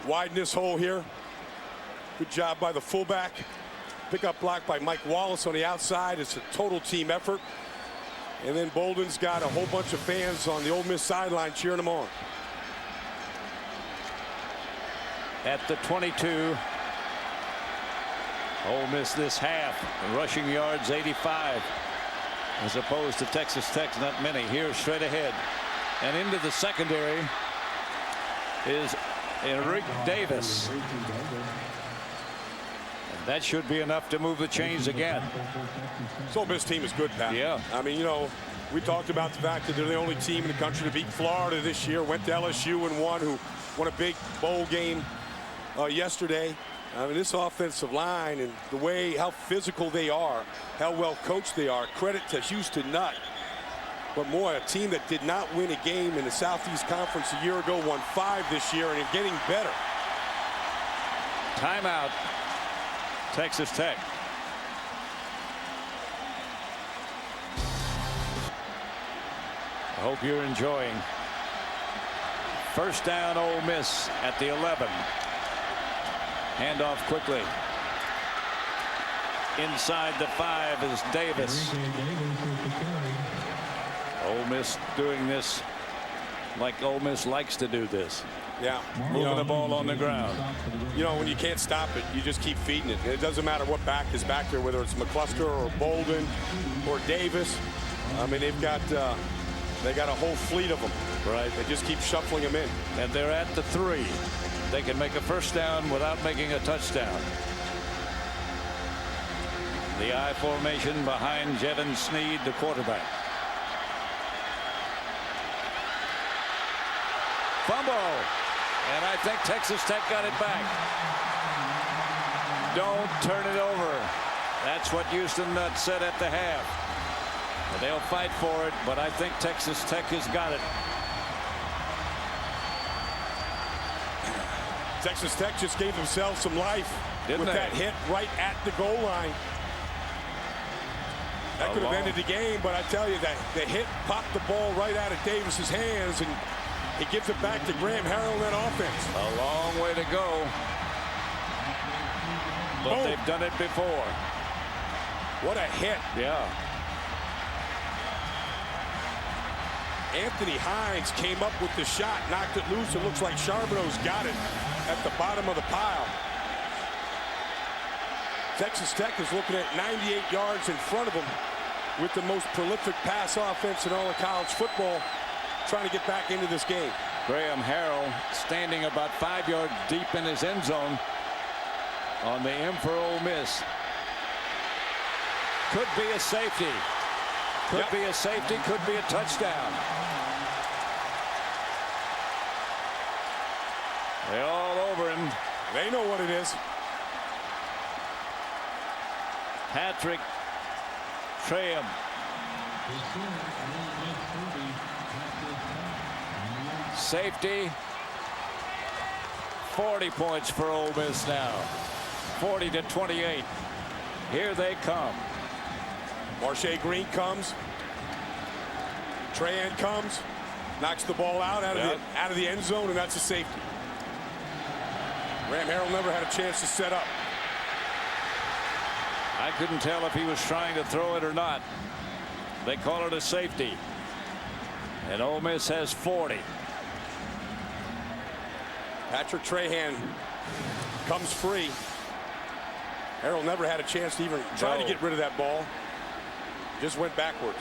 widen this hole here. Good job by the fullback. Pickup block by Mike Wallace on the outside. It's a total team effort. And then Bolden's got a whole bunch of fans on the Ole Miss sideline cheering him on. At the 22. Ole Miss this half, rushing yards 85, as opposed to Texas Tech's not many. Here straight ahead and into the secondary is Eric Davis. That should be enough to move the chains again. This Ole Miss team is good, Pat. Yeah. I mean, you know, we talked about the fact that they're the only team in the country to beat Florida this year. Went to LSU and won a big bowl game yesterday. I mean, this offensive line and the way how physical they are, how well coached they are. Credit to Houston Nutt. But more, a team that did not win a game in the Southeast Conference a year ago won 5 this year and getting better. Timeout. Texas Tech. I hope you're enjoying. First down, Ole Miss at the 11. Handoff quickly. Inside the 5 is Davis. Ole Miss doing this like Ole Miss likes to do this. Yeah, moving the ball on the ground. You know, when you can't stop it, you just keep feeding it. It doesn't matter what back is back there, whether it's McCluster or Bolden or Davis. I mean, they got a whole fleet of them. Right. They just keep shuffling them in. And they're at the 3. They can make a first down without making a touchdown. The I formation behind Jevan Snead, the quarterback. Fumble. And I think Texas Tech got it back. Don't turn it over. That's what Houston Nutt said at the half. But they'll fight for it, but I think Texas Tech has got it. Texas Tech just gave themselves some life with that hit right at the goal line. That could have ended the game, but I tell you that the hit popped the ball right out of Davis's hands, and he gives it back to Graham Harrell in that offense. A long way to go. But they've done it before. What a hit. Yeah. Anthony Hines came up with the shot, knocked it loose. It looks like Charbonneau's got it at the bottom of the pile. Texas Tech is looking at 98 yards in front of them with the most prolific pass offense in all of college football, trying to get back into this game. Graham Harrell standing about 5 yards deep in his end zone on the M for Ole Miss. Could be a safety. Could be a safety, could be a touchdown. They're all over him. They know what it is. Patrick Traham. Safety. 40 points for Ole Miss now. 40-28. Here they come. Marshay Green comes. Trahan comes. Knocks the ball out of the end zone, and that's a safety. Graham Harrell never had a chance to set up. I couldn't tell if he was trying to throw it or not. They call it a safety. And Ole Miss has 40. Patrick Trahan comes free. Harrell never had a chance to even try to get rid of that ball. Just went backwards.